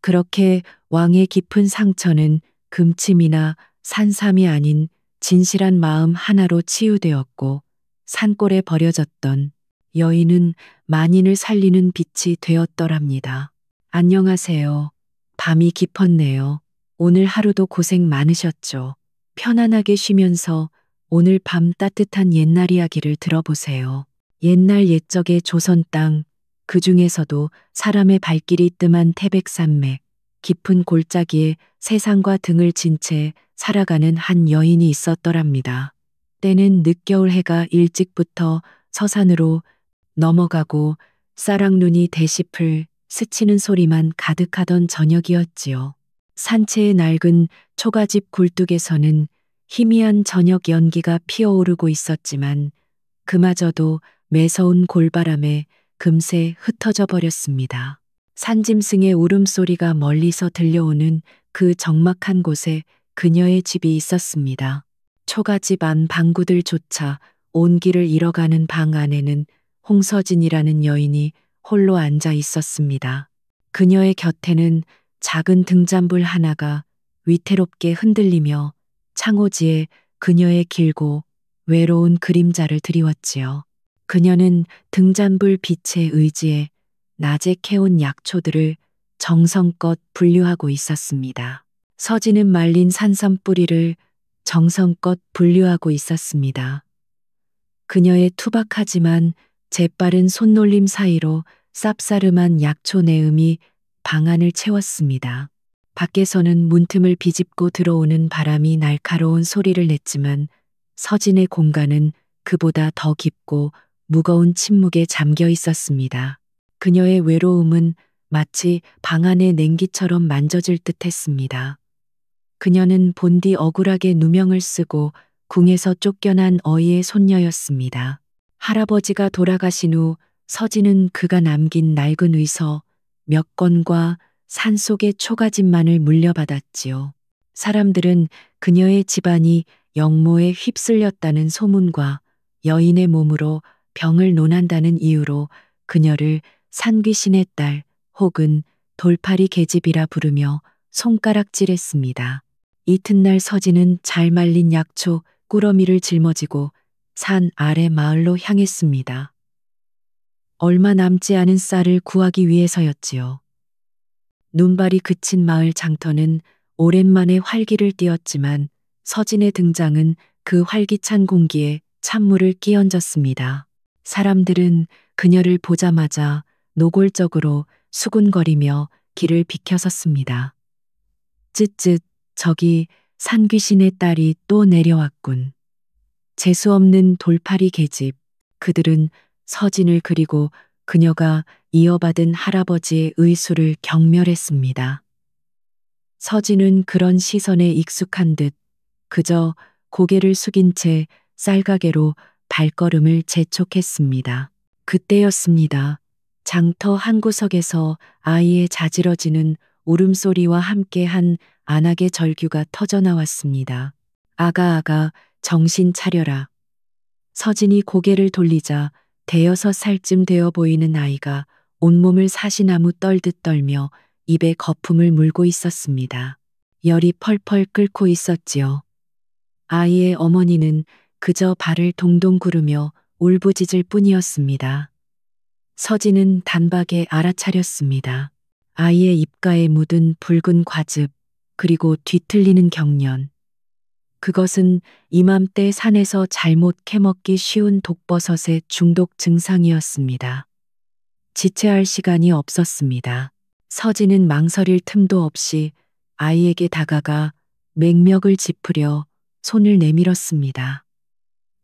A: 그렇게 왕의 깊은 상처는 금침이나 산삼이 아닌 진실한 마음 하나로 치유되었고, 산골에 버려졌던 여인은 만인을 살리는 빛이 되었더랍니다. 안녕하세요. 밤이 깊었네요. 오늘 하루도 고생 많으셨죠. 편안하게 쉬면서 오늘 밤 따뜻한 옛날 이야기를 들어보세요. 옛날 옛적의 조선 땅, 그 중에서도 사람의 발길이 뜸한 태백산맥, 깊은 골짜기에 세상과 등을 진 채 살아가는 한 여인이 있었더랍니다. 때는 늦겨울 해가 일찍부터 서산으로 넘어가고 쌀락눈이 대시풀 스치는 소리만 가득하던 저녁이었지요. 산채의 낡은 초가집 굴뚝에서는 희미한 저녁 연기가 피어오르고 있었지만 그마저도 매서운 골바람에 금세 흩어져 버렸습니다. 산짐승의 울음소리가 멀리서 들려오는 그 적막한 곳에 그녀의 집이 있었습니다. 초가집 안 방구들조차 온기를 잃어가는 방 안에는 홍서진이라는 여인이 홀로 앉아 있었습니다. 그녀의 곁에는 작은 등잔불 하나가 위태롭게 흔들리며 창호지에 그녀의 길고 외로운 그림자를 드리웠지요. 그녀는 등잔불 빛에 의지해 낮에 캐온 약초들을 정성껏 분류하고 있었습니다. 서지는 말린 산삼 뿌리를 정성껏 분류하고 있었습니다. 그녀의 투박하지만 재빠른 손놀림 사이로 쌉싸름한 약초 내음이 방 안을 채웠습니다. 밖에서는 문틈을 비집고 들어오는 바람이 날카로운 소리를 냈지만 서진의 공간은 그보다 더 깊고 무거운 침묵에 잠겨 있었습니다. 그녀의 외로움은 마치 방 안의 냉기처럼 만져질 듯 했습니다. 그녀는 본디 억울하게 누명을 쓰고 궁에서 쫓겨난 어이의 손녀였습니다. 할아버지가 돌아가신 후 서진은 그가 남긴 낡은 의서 몇 권과 산속의 초가집만을 물려받았지요. 사람들은 그녀의 집안이 영모에 휩쓸렸다는 소문과 여인의 몸으로 병을 논한다는 이유로 그녀를 산귀신의 딸 혹은 돌팔이 계집이라 부르며 손가락질했습니다. 이튿날 서진은 잘 말린 약초 꾸러미를 짊어지고 산 아래 마을로 향했습니다. 얼마 남지 않은 쌀을 구하기 위해서였지요. 눈발이 그친 마을 장터는 오랜만에 활기를 띠었지만 서진의 등장은 그 활기찬 공기에 찬물을 끼얹었습니다. 사람들은 그녀를 보자마자 노골적으로 수군거리며 길을 비켜섰습니다. 쯧쯧, 저기 산귀신의 딸이 또 내려왔군. 재수없는 돌팔이 계집. 그들은 서진을 그리고 그녀가 이어받은 할아버지의 의술을 경멸했습니다. 서진은 그런 시선에 익숙한 듯 그저 고개를 숙인 채 쌀가게로 발걸음을 재촉했습니다. 그때였습니다. 장터 한 구석에서 아이의 자지러지는 울음소리와 함께한 안악의 절규가 터져나왔습니다. 아가 아가 정신 차려라. 서진이 고개를 돌리자 대여섯 살쯤 되어 보이는 아이가 온몸을 사시나무 떨듯 떨며 입에 거품을 물고 있었습니다. 열이 펄펄 끓고 있었지요. 아이의 어머니는 그저 발을 동동 구르며 울부짖을 뿐이었습니다. 서진은 단박에 알아차렸습니다. 아이의 입가에 묻은 붉은 과즙, 그리고 뒤틀리는 경련. 그것은 이맘때 산에서 잘못 캐먹기 쉬운 독버섯의 중독 증상이었습니다. 지체할 시간이 없었습니다. 서진은 망설일 틈도 없이 아이에게 다가가 맥력을 짚으려 손을 내밀었습니다.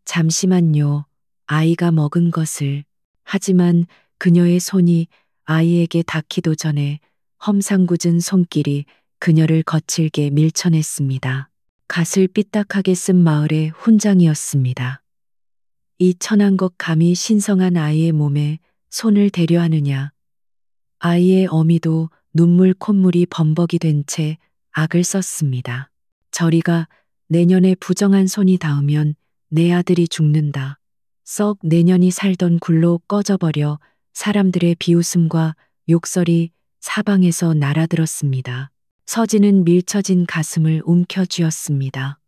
A: 잠시만요. 아이가 먹은 것을. 하지만 그녀의 손이 아이에게 닿기도 전에 험상궂은 손길이 그녀를 거칠게 밀쳐냈습니다. 갓을 삐딱하게 쓴 마을의 훈장이었습니다. 이 천한 것 감히 신성한 아이의 몸에 손을 대려 하느냐. 아이의 어미도 눈물 콧물이 범벅이 된 채 악을 썼습니다. 저리가 내년에 부정한 손이 닿으면 내 아들이 죽는다. 썩 내년이 살던 굴로 꺼져버려 사람들의 비웃음과 욕설이 사방에서 날아들었습니다. 서진은 밀쳐진 가슴을 움켜쥐었습니다.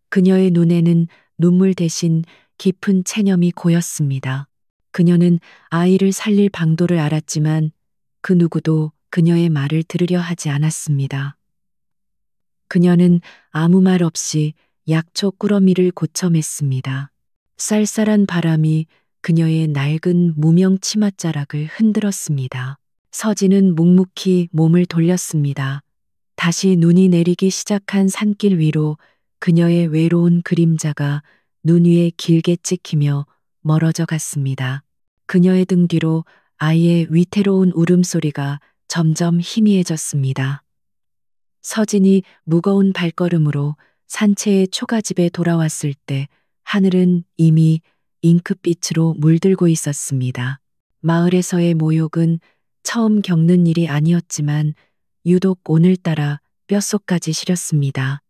A: 그녀의 눈에는 눈물 대신 깊은 체념이 고였습니다. 그녀는 아이를 살릴 방도를 알았지만 그 누구도 그녀의 말을 들으려 하지 않았습니다. 그녀는 아무 말 없이 약초 꾸러미를 고쳐맸습니다. 쌀쌀한 바람이 그녀의 낡은 무명 치맛자락을 흔들었습니다. 서진은 묵묵히 몸을 돌렸습니다. 다시 눈이 내리기 시작한 산길 위로 그녀의 외로운 그림자가 눈 위에 길게 찍히며 멀어져 갔습니다. 그녀의 등 뒤로 아이의 위태로운 울음소리가 점점 희미해졌습니다. 서진이 무거운 발걸음으로 산채의 초가집에 돌아왔을 때 하늘은 이미 잉크빛으로 물들고 있었습니다. 마을에서의 모욕은 처음 겪는 일이 아니었지만 유독 오늘따라 뼛속까지 시렸습니다.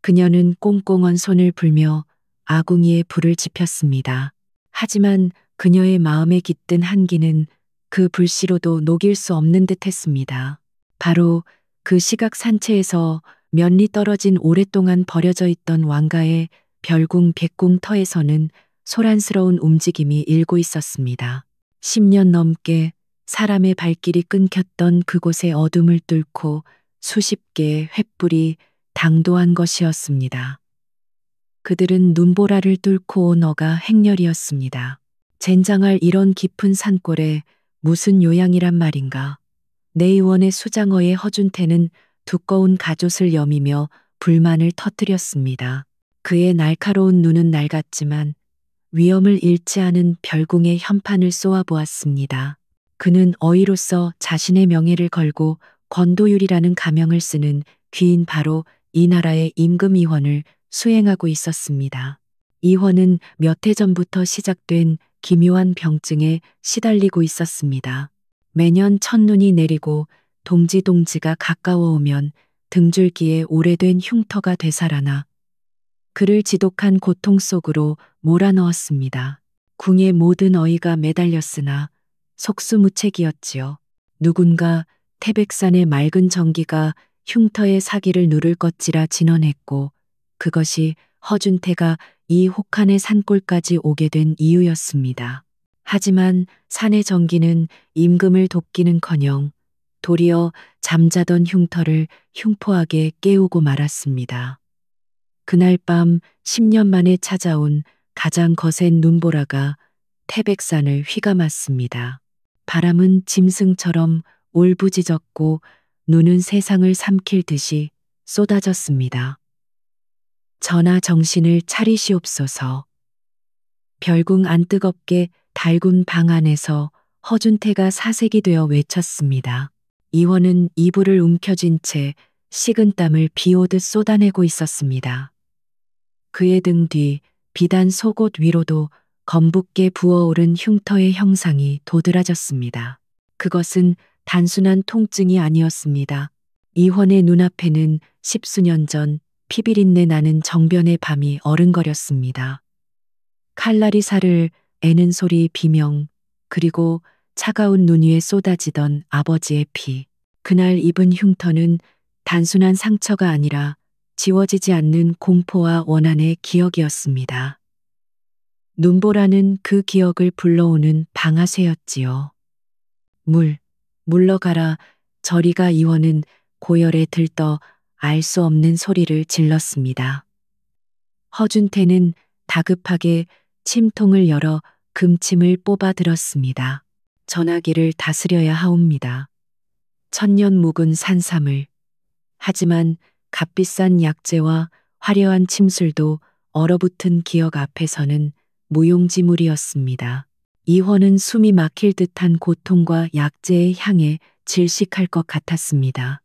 A: 그녀는 꽁꽁 언 손을 불며 아궁이에 불을 지폈습니다. 하지만 그녀의 마음에 깃든 한기는 그 불씨로도 녹일 수 없는 듯 했습니다. 바로 그 시각 산채에서 몇 리 떨어진 오랫동안 버려져 있던 왕가의 별궁 백궁터에서는 소란스러운 움직임이 일고 있었습니다. 10년 넘게 사람의 발길이 끊겼던 그곳의 어둠을 뚫고 수십 개의 횃불이 당도한 것이었습니다. 그들은 눈보라를 뚫고 온 어가 행렬이었습니다. 젠장할 이런 깊은 산골에 무슨 요양이란 말인가. 내 의원의 수장어의 허준태는 두꺼운 가옷을 여미며 불만을 터뜨렸습니다. 그의 날카로운 눈은 낡았지만 위엄을 잃지 않은 별궁의 현판을 쏘아보았습니다. 그는 어이로서 자신의 명예를 걸고 권도율이라는 가명을 쓰는 귀인 바로 이 나라의 임금이헌을 수행하고 있었습니다. 이헌은 몇 해 전부터 시작된 기묘한 병증에 시달리고 있었습니다. 매년 첫눈이 내리고 동지가 가까워오면 등줄기에 오래된 흉터가 되살아나 그를 지독한 고통 속으로 몰아넣었습니다. 궁의 모든 어이가 매달렸으나 속수무책이었지요. 누군가 태백산의 맑은 전기가 흉터의 사기를 누를 것지라 진언했고 그것이 허준태가 이 혹한의 산골까지 오게 된 이유였습니다. 하지만 산의 전기는 임금을 돕기는커녕 도리어 잠자던 흉터를 흉포하게 깨우고 말았습니다. 그날 밤 10년 만에 찾아온 가장 거센 눈보라가 태백산을 휘감았습니다. 바람은 짐승처럼 울부짖었고 눈은 세상을 삼킬 듯이 쏟아졌습니다. 전하 정신을 차리시옵소서. 별궁 안 뜨겁게 달군 방 안에서 허준태가 사색이 되어 외쳤습니다. 이원은 이불을 움켜쥔 채 식은 땀을 비오듯 쏟아내고 있었습니다. 그의 등 뒤 비단 속옷 위로도 검붓게 부어오른 흉터의 형상이 도드라졌습니다. 그것은 단순한 통증이 아니었습니다. 이원의 눈앞에는 10수년 전 피비린내 나는 정변의 밤이 어른거렸습니다. 칼날이 살을 애는 소리 비명, 그리고 차가운 눈 위에 쏟아지던 아버지의 피. 그날 입은 흉터는 단순한 상처가 아니라 지워지지 않는 공포와 원한의 기억이었습니다. 눈보라는 그 기억을 불러오는 방아쇠였지요. 물러가라. 저리가. 이원은 고열에 들떠 알 수 없는 소리를 질렀습니다. 허준태는 다급하게 침통을 열어 금침을 뽑아 들었습니다. 전화기를 다스려야 하옵니다. 천년 묵은 산삼을. 하지만 값비싼 약재와 화려한 침술도 얼어붙은 기억 앞에서는 무용지물이었습니다. 이원은 숨이 막힐 듯한 고통과 약재의 향에 질식할 것 같았습니다.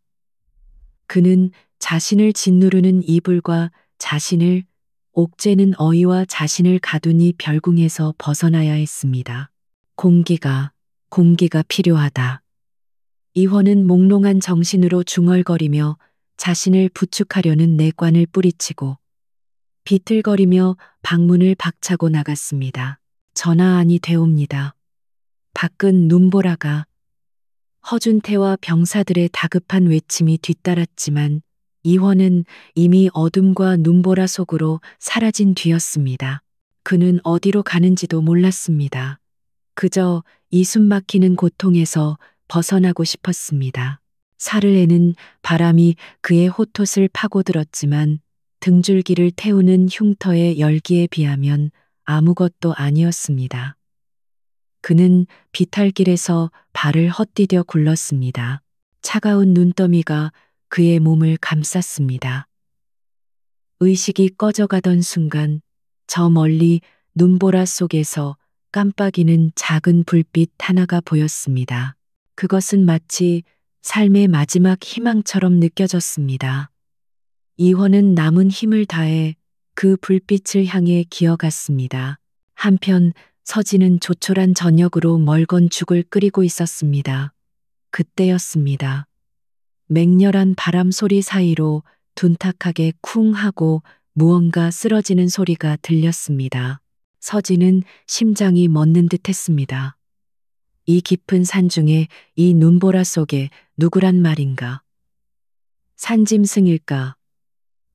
A: 그는 자신을 짓누르는 이불과 자신을 옥죄는 어이와 자신을 가두니 별궁에서 벗어나야 했습니다. 공기가 필요하다. 이원은 몽롱한 정신으로 중얼거리며 자신을 부축하려는 내관을 뿌리치고 비틀거리며 방문을 박차고 나갔습니다. 전하아니 되옵니다. 밖은 눈보라가. 허준태와 병사들의 다급한 외침이 뒤따랐지만 이원은 이미 어둠과 눈보라 속으로 사라진 뒤였습니다. 그는 어디로 가는지도 몰랐습니다. 그저 이 숨막히는 고통에서 벗어나고 싶었습니다. 사르에는 바람이 그의 호톳을 파고들었지만 등줄기를 태우는 흉터의 열기에 비하면 아무것도 아니었습니다. 그는 비탈길에서 발을 헛디뎌 굴렀습니다. 차가운 눈더미가 그의 몸을 감쌌습니다. 의식이 꺼져가던 순간 저 멀리 눈보라 속에서 깜빡이는 작은 불빛 하나가 보였습니다. 그것은 마치 삶의 마지막 희망처럼 느껴졌습니다. 이원은 남은 힘을 다해 그 불빛을 향해 기어갔습니다. 한편 서진은 조촐한 저녁으로 멀건 죽을 끓이고 있었습니다. 그때였습니다. 맹렬한 바람 소리 사이로 둔탁하게 쿵 하고 무언가 쓰러지는 소리가 들렸습니다. 서진은 심장이 멎는 듯 했습니다. 이 깊은 산 중에 이 눈보라 속에 누구란 말인가? 산짐승일까?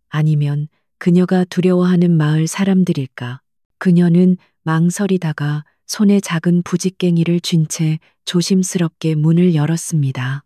A: 아니면 그녀가 두려워하는 마을 사람들일까? 그녀는 망설이다가 손에 작은 부직갱이를 쥔 채 조심스럽게 문을 열었습니다.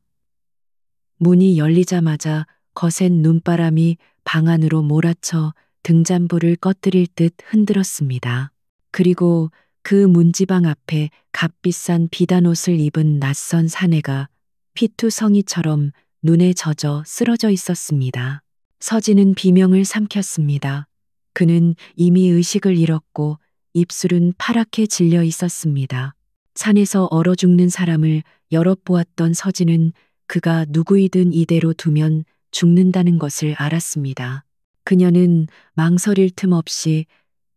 A: 문이 열리자마자 거센 눈바람이 방 안으로 몰아쳐 등잔불을 꺼뜨릴 듯 흔들었습니다. 그리고 그 문지방 앞에 값비싼 비단옷을 입은 낯선 사내가 피투성이처럼 눈에 젖어 쓰러져 있었습니다. 서진은 비명을 삼켰습니다. 그는 이미 의식을 잃었고 입술은 파랗게 질려 있었습니다. 산에서 얼어 죽는 사람을 여러 보았던 서진은 그가 누구이든 이대로 두면 죽는다는 것을 알았습니다. 그녀는 망설일 틈 없이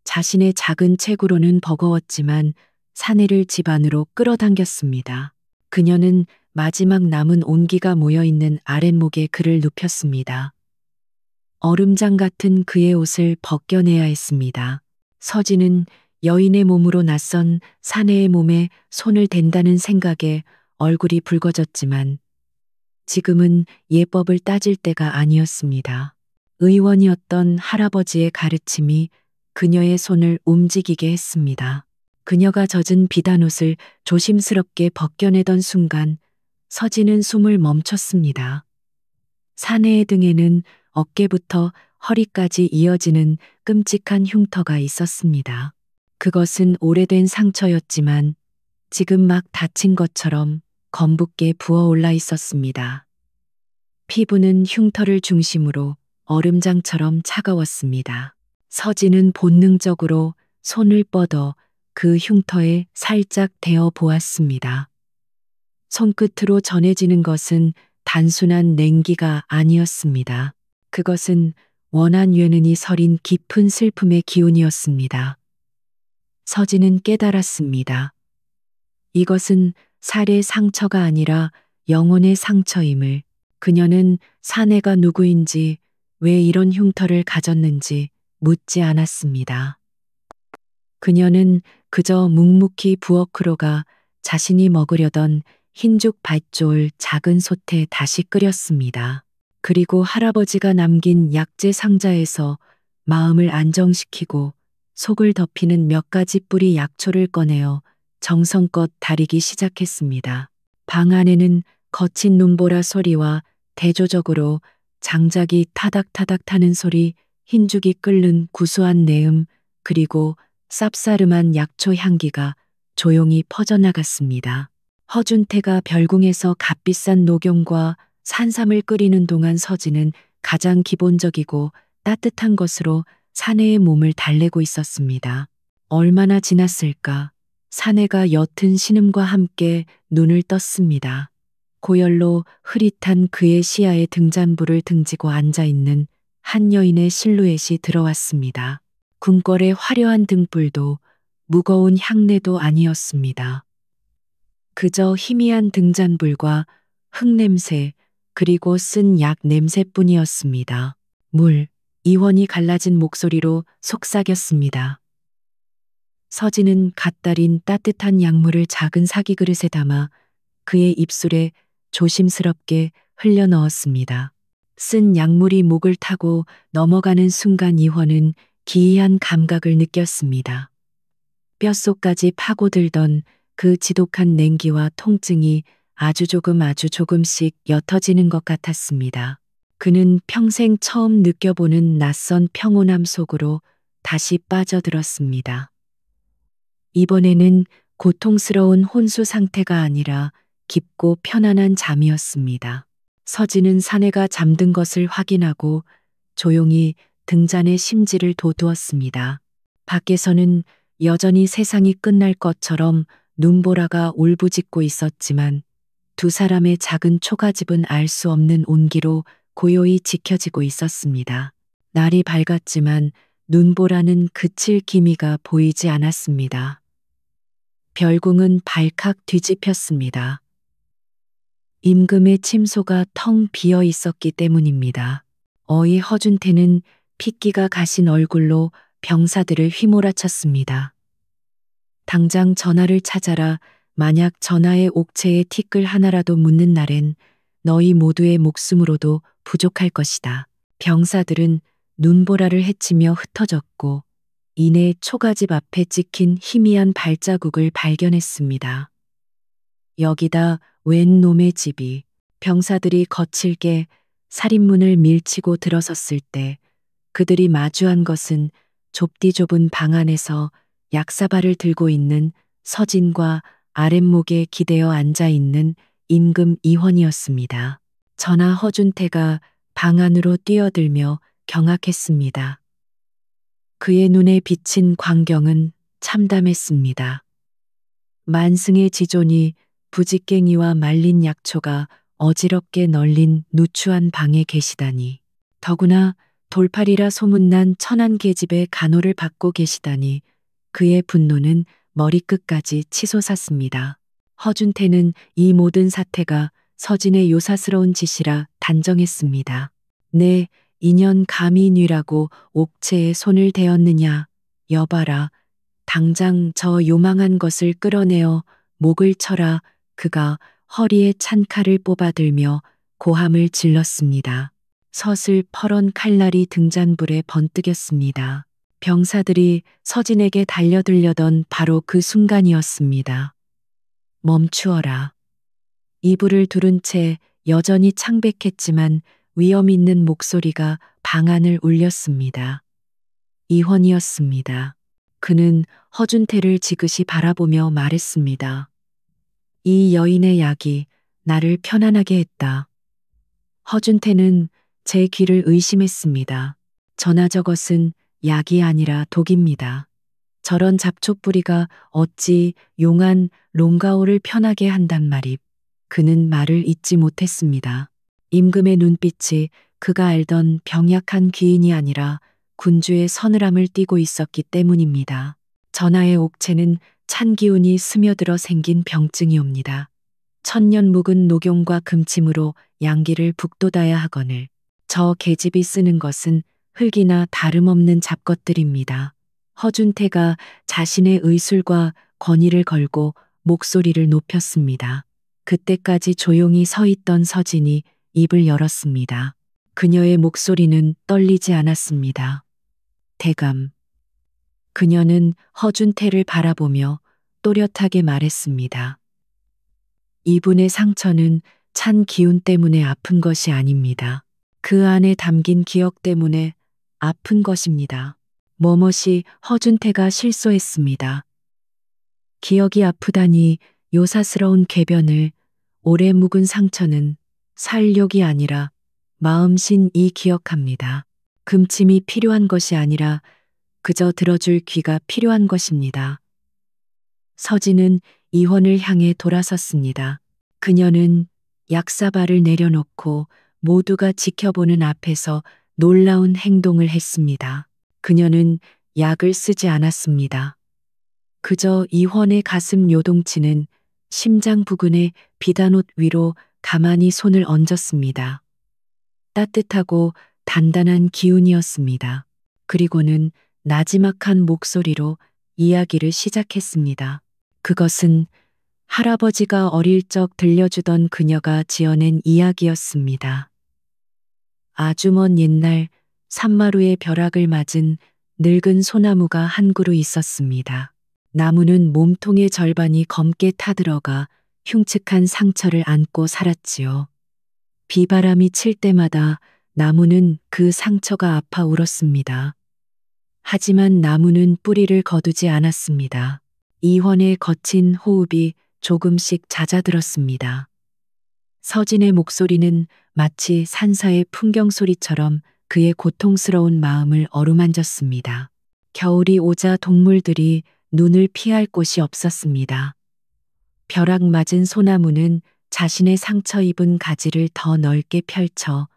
A: 자신의 작은 체구로는 버거웠지만 사내를 집 안으로 끌어당겼습니다. 그녀는 마지막 남은 온기가 모여있는 아랫목에 그를 눕혔습니다. 얼음장 같은 그의 옷을 벗겨내야 했습니다. 서진은 여인의 몸으로 낯선 사내의 몸에 손을 댄다는 생각에 얼굴이 붉어졌지만 지금은 예법을 따질 때가 아니었습니다. 의원이었던 할아버지의 가르침이 그녀의 손을 움직이게 했습니다. 그녀가 젖은 비단옷을 조심스럽게 벗겨내던 순간 서진은 숨을 멈췄습니다. 사내의 등에는 어깨부터 허리까지 이어지는 끔찍한 흉터가 있었습니다. 그것은 오래된 상처였지만 지금 막 다친 것처럼 검붉게 부어올라 있었습니다. 피부는 흉터를 중심으로 얼음장처럼 차가웠습니다. 서진은 본능적으로 손을 뻗어 그 흉터에 살짝 대어 보았습니다. 손끝으로 전해지는 것은 단순한 냉기가 아니었습니다. 그것은 원한 뇌는이 서린 깊은 슬픔의 기운이었습니다. 서진은 깨달았습니다. 이것은 살의 상처가 아니라 영혼의 상처임을. 그녀는 사내가 누구인지 왜 이런 흉터를 가졌는지 묻지 않았습니다. 그녀는 그저 묵묵히 부엌으로 가 자신이 먹으려던 흰죽 밭졸 작은 솥에 다시 끓였습니다. 그리고 할아버지가 남긴 약재 상자에서 마음을 안정시키고 속을 덮이는 몇 가지 뿌리 약초를 꺼내어 정성껏 다리기 시작했습니다. 방 안에는 거친 눈보라 소리와 대조적으로 장작이 타닥타닥 타는 소리, 흰죽이 끓는 구수한 내음, 그리고 쌉싸름한 약초 향기가 조용히 퍼져나갔습니다. 허준태가 별궁에서 값비싼 녹용과 산삼을 끓이는 동안 서진은 가장 기본적이고 따뜻한 것으로 사내의 몸을 달래고 있었습니다. 얼마나 지났을까? 사내가 옅은 신음과 함께 눈을 떴습니다. 고열로 흐릿한 그의 시야에 등잔불을 등지고 앉아있는 한 여인의 실루엣이 들어왔습니다. 궁궐의 화려한 등불도 무거운 향내도 아니었습니다. 그저 희미한 등잔불과 흙냄새, 그리고 쓴 약 냄새뿐이었습니다. 이원이 갈라진 목소리로 속삭였습니다. 서진은 갓 달인 따뜻한 약물을 작은 사기 그릇에 담아 그의 입술에 조심스럽게 흘려 넣었습니다. 쓴 약물이 목을 타고 넘어가는 순간 이원은 기이한 감각을 느꼈습니다. 뼛속까지 파고들던 그 지독한 냉기와 통증이 아주 조금씩 옅어지는 것 같았습니다. 그는 평생 처음 느껴보는 낯선 평온함 속으로 다시 빠져들었습니다. 이번에는 고통스러운 혼수 상태가 아니라 깊고 편안한 잠이었습니다. 서진은 사내가 잠든 것을 확인하고 조용히 등잔에 심지를 돋우었습니다. 밖에서는 여전히 세상이 끝날 것처럼 눈보라가 울부짖고 있었지만 두 사람의 작은 초가집은 알 수 없는 온기로 고요히 지켜지고 있었습니다. 날이 밝았지만 눈보라는 그칠 기미가 보이지 않았습니다. 별궁은 발칵 뒤집혔습니다. 임금의 침소가 텅 비어 있었기 때문입니다. 어이 허준태는 핏기가 가신 얼굴로 병사들을 휘몰아쳤습니다. 당장 전하를 찾아라. 만약 전하의 옥체에 티끌 하나라도 묻는 날엔 너희 모두의 목숨으로도 부족할 것이다. 병사들은 눈보라를 헤치며 흩어졌고 이내 초가집 앞에 찍힌 희미한 발자국을 발견했습니다. 여기다 웬 놈의 집이. 병사들이 거칠게 살인문을 밀치고 들어섰을 때 그들이 마주한 것은 좁디 좁은 방 안에서 약사발을 들고 있는 서진과 아랫목에 기대어 앉아 있는 임금 이원이었습니다. 전하 허준태가 방 안으로 뛰어들며 경악했습니다. 그의 눈에 비친 광경은 참담했습니다. 만승의 지존이 부직갱이와 말린 약초가 어지럽게 널린 누추한 방에 계시다니. 더구나 돌팔이라 소문난 천안 계집의 간호를 받고 계시다니 그의 분노는 머리끝까지 치솟았습니다. 허준태는 이 모든 사태가 서진의 요사스러운 짓이라 단정했습니다. 네, 인연 감히 뉘라고 옥체에 손을 대었느냐. 여봐라. 당장 저 요망한 것을 끌어내어 목을 쳐라. 그가 허리에 찬 칼을 뽑아들며 고함을 질렀습니다. 서슬 퍼런 칼날이 등잔불에 번뜩였습니다. 병사들이 서진에게 달려들려던 바로 그 순간이었습니다. 멈추어라. 이불을 두른 채 여전히 창백했지만 위험 있는 목소리가 방 안을 울렸습니다. 이원이었습니다. 그는 허준태를 지그시 바라보며 말했습니다. 이 여인의 약이 나를 편안하게 했다. 허준태는 제 귀를 의심했습니다. 전하 저것은 약이 아니라 독입니다. 저런 잡초뿌리가 어찌 용한 롱가오를 편하게 한단 말입. 그는 말을 잇지 못했습니다. 임금의 눈빛이 그가 알던 병약한 귀인이 아니라 군주의 서늘함을 띠고 있었기 때문입니다. 전하의 옥체는 찬 기운이 스며들어 생긴 병증이옵니다. 천년 묵은 녹용과 금침으로 양기를 북돋아야 하거늘 저 계집이 쓰는 것은 흙이나 다름없는 잡것들입니다. 허준태가 자신의 의술과 권위를 걸고 목소리를 높였습니다. 그때까지 조용히 서 있던 서진이 입을 열었습니다. 그녀의 목소리는 떨리지 않았습니다. 대감. 그녀는 허준태를 바라보며 또렷하게 말했습니다. 이분의 상처는 찬 기운 때문에 아픈 것이 아닙니다. 그 안에 담긴 기억 때문에 아픈 것입니다. 머뭇이 허준태가 실소했습니다. 기억이 아프다니 요사스러운 궤변을 오래 묵은 상처는 살욕이 아니라 마음신이 기억합니다. 금침이 필요한 것이 아니라 그저 들어줄 귀가 필요한 것입니다. 서진은 이원을 향해 돌아섰습니다. 그녀는 약사발을 내려놓고 모두가 지켜보는 앞에서 놀라운 행동을 했습니다. 그녀는 약을 쓰지 않았습니다. 그저 이원의 가슴 요동치는 심장 부근에 비단옷 위로 가만히 손을 얹었습니다. 따뜻하고 단단한 기운이었습니다. 그리고는 나지막한 목소리로 이야기를 시작했습니다. 그것은 할아버지가 어릴 적 들려주던 그녀가 지어낸 이야기였습니다. 아주 먼 옛날 산마루의 벼락을 맞은 늙은 소나무가 한 그루 있었습니다. 나무는 몸통의 절반이 검게 타들어가 흉측한 상처를 안고 살았지요. 비바람이 칠 때마다 나무는 그 상처가 아파 울었습니다. 하지만 나무는 뿌리를 거두지 않았습니다. 이원의 거친 호흡이 조금씩 잦아들었습니다. 서진의 목소리는 마치 산사의 풍경 소리처럼 그의 고통스러운 마음을 어루만졌습니다. 겨울이 오자 동물들이 눈을 피할 곳이 없었습니다. 벼락 맞은 소나무는 자신의 상처 입은 가지를 더 넓게 펼쳐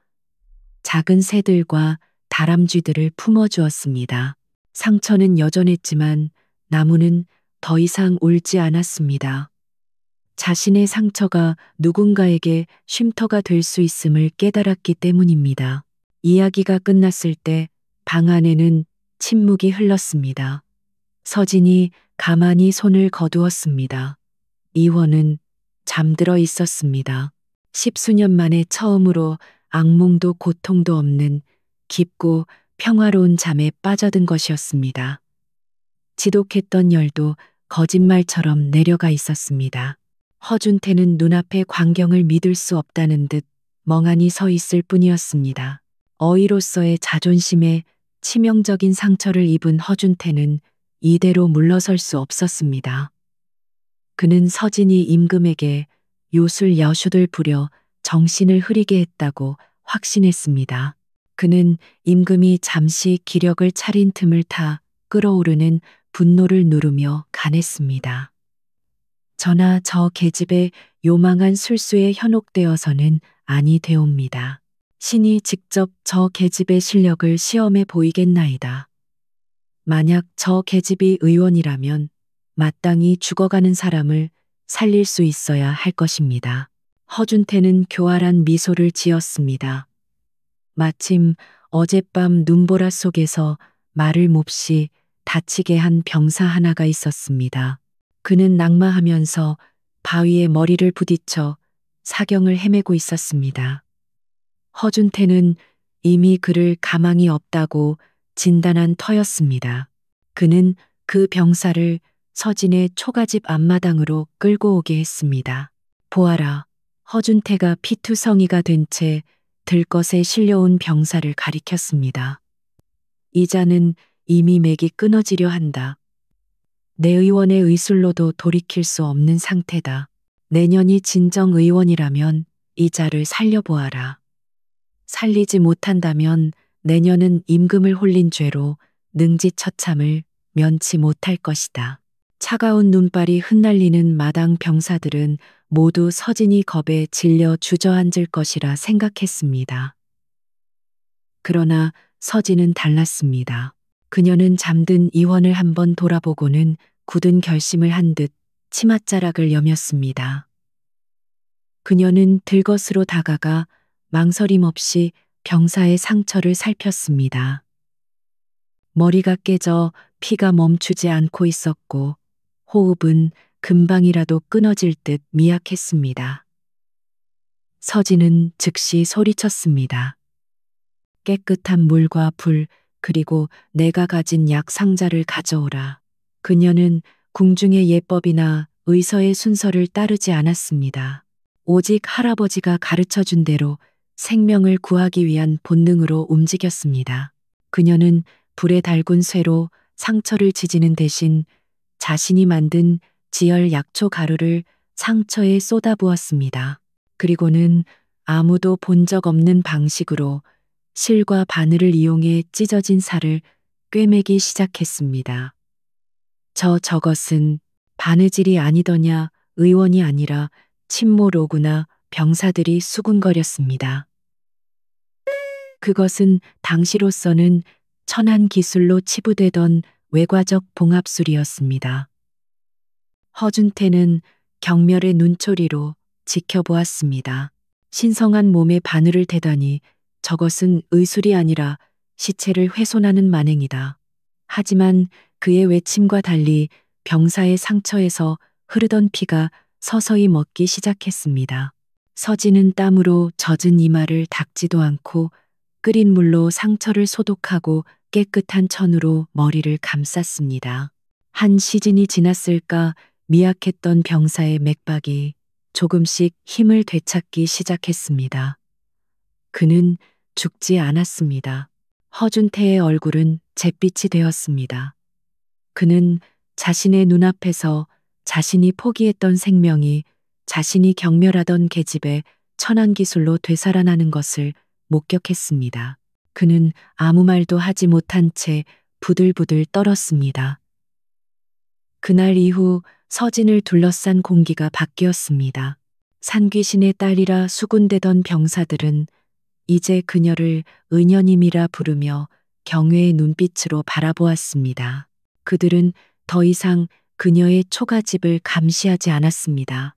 A: 작은 새들과 다람쥐들을 품어주었습니다. 상처는 여전했지만 나무는 더 이상 울지 않았습니다. 자신의 상처가 누군가에게 쉼터가 될 수 있음을 깨달았기 때문입니다. 이야기가 끝났을 때 방 안에는 침묵이 흘렀습니다. 서진이 가만히 손을 거두었습니다. 이원은 잠들어 있었습니다. 십수년 만에 처음으로 악몽도 고통도 없는 깊고 평화로운 잠에 빠져든 것이었습니다. 지독했던 열도 거짓말처럼 내려가 있었습니다. 허준태는 눈앞의 광경을 믿을 수 없다는 듯 멍하니 서 있을 뿐이었습니다. 어이로서의 자존심에 치명적인 상처를 입은 허준태는 이대로 물러설 수 없었습니다. 그는 서진이 임금에게 요술 여슛을 부려 정신을 흐리게 했다고 확신했습니다. 그는 임금이 잠시 기력을 차린 틈을 타 끓어오르는 분노를 누르며 간했습니다. 저나 저 계집의 요망한 술수에 현혹되어서는 아니 되옵니다. 신이 직접 저 계집의 실력을 시험해 보이겠나이다. 만약 저 계집이 의원이라면 마땅히 죽어가는 사람을 살릴 수 있어야 할 것입니다. 허준태는 교활한 미소를 지었습니다. 마침 어젯밤 눈보라 속에서 말을 몹시 다치게 한 병사 하나가 있었습니다. 그는 낙마하면서 바위에 머리를 부딪혀 사경을 헤매고 있었습니다. 허준태는 이미 그를 가망이 없다고 진단한 터였습니다. 그는 그 병사를 서진의 초가집 앞마당으로 끌고 오게 했습니다. 보아라, 허준태가 피투성이가 된 채 들것에 실려온 병사를 가리켰습니다. 이 자는 이미 맥이 끊어지려 한다. 내 의원의 의술로도 돌이킬 수 없는 상태다. 내년이 진정 의원이라면 이 자를 살려보아라. 살리지 못한다면 내년은 임금을 홀린 죄로 능지처참을 면치 못할 것이다. 차가운 눈발이 흩날리는 마당 병사들은 모두 서진이 겁에 질려 주저앉을 것이라 생각했습니다. 그러나 서진은 달랐습니다. 그녀는 잠든 이원을 한번 돌아보고는 굳은 결심을 한 듯 치맛자락을 여몄습니다. 그녀는 들것으로 다가가 망설임 없이 병사의 상처를 살폈습니다. 머리가 깨져 피가 멈추지 않고 있었고 호흡은 금방이라도 끊어질 듯 미약했습니다. 서진은 즉시 소리쳤습니다. 깨끗한 물과 불 그리고 내가 가진 약 상자를 가져오라. 그녀는 궁중의 예법이나 의서의 순서를 따르지 않았습니다. 오직 할아버지가 가르쳐준 대로 생명을 구하기 위한 본능으로 움직였습니다. 그녀는 불에 달군 쇠로 상처를 지지는 대신 자신이 만든 지열 약초 가루를 상처에 쏟아부었습니다. 그리고는 아무도 본 적 없는 방식으로 실과 바늘을 이용해 찢어진 살을 꿰매기 시작했습니다. 저것은 바느질이 아니더냐. 의원이 아니라 침모로구나. 병사들이 수군거렸습니다. 그것은 당시로서는 천한 기술로 치부되던 외과적 봉합술이었습니다. 허준태는 경멸의 눈초리로 지켜보았습니다. 신성한 몸에 바늘을 대다니 저것은 의술이 아니라 시체를 훼손하는 만행이다. 하지만 그의 외침과 달리 병사의 상처에서 흐르던 피가 서서히 멎기 시작했습니다. 서진은 땀으로 젖은 이마를 닦지도 않고 끓인 물로 상처를 소독하고 깨끗한 천으로 머리를 감쌌습니다. 한 시즌이 지났을까 미약했던 병사의 맥박이 조금씩 힘을 되찾기 시작했습니다. 그는 죽지 않았습니다. 허준태의 얼굴은 잿빛이 되었습니다. 그는 자신의 눈앞에서 자신이 포기했던 생명이 자신이 경멸하던 계집의 천안기술로 되살아나는 것을 목격했습니다. 그는 아무 말도 하지 못한 채 부들부들 떨었습니다. 그날 이후 서진을 둘러싼 공기가 바뀌었습니다. 산귀신의 딸이라 수군대던 병사들은 이제 그녀를 은연임이라 부르며 경외의 눈빛으로 바라보았습니다. 그들은 더 이상 그녀의 초가집을 감시하지 않았습니다.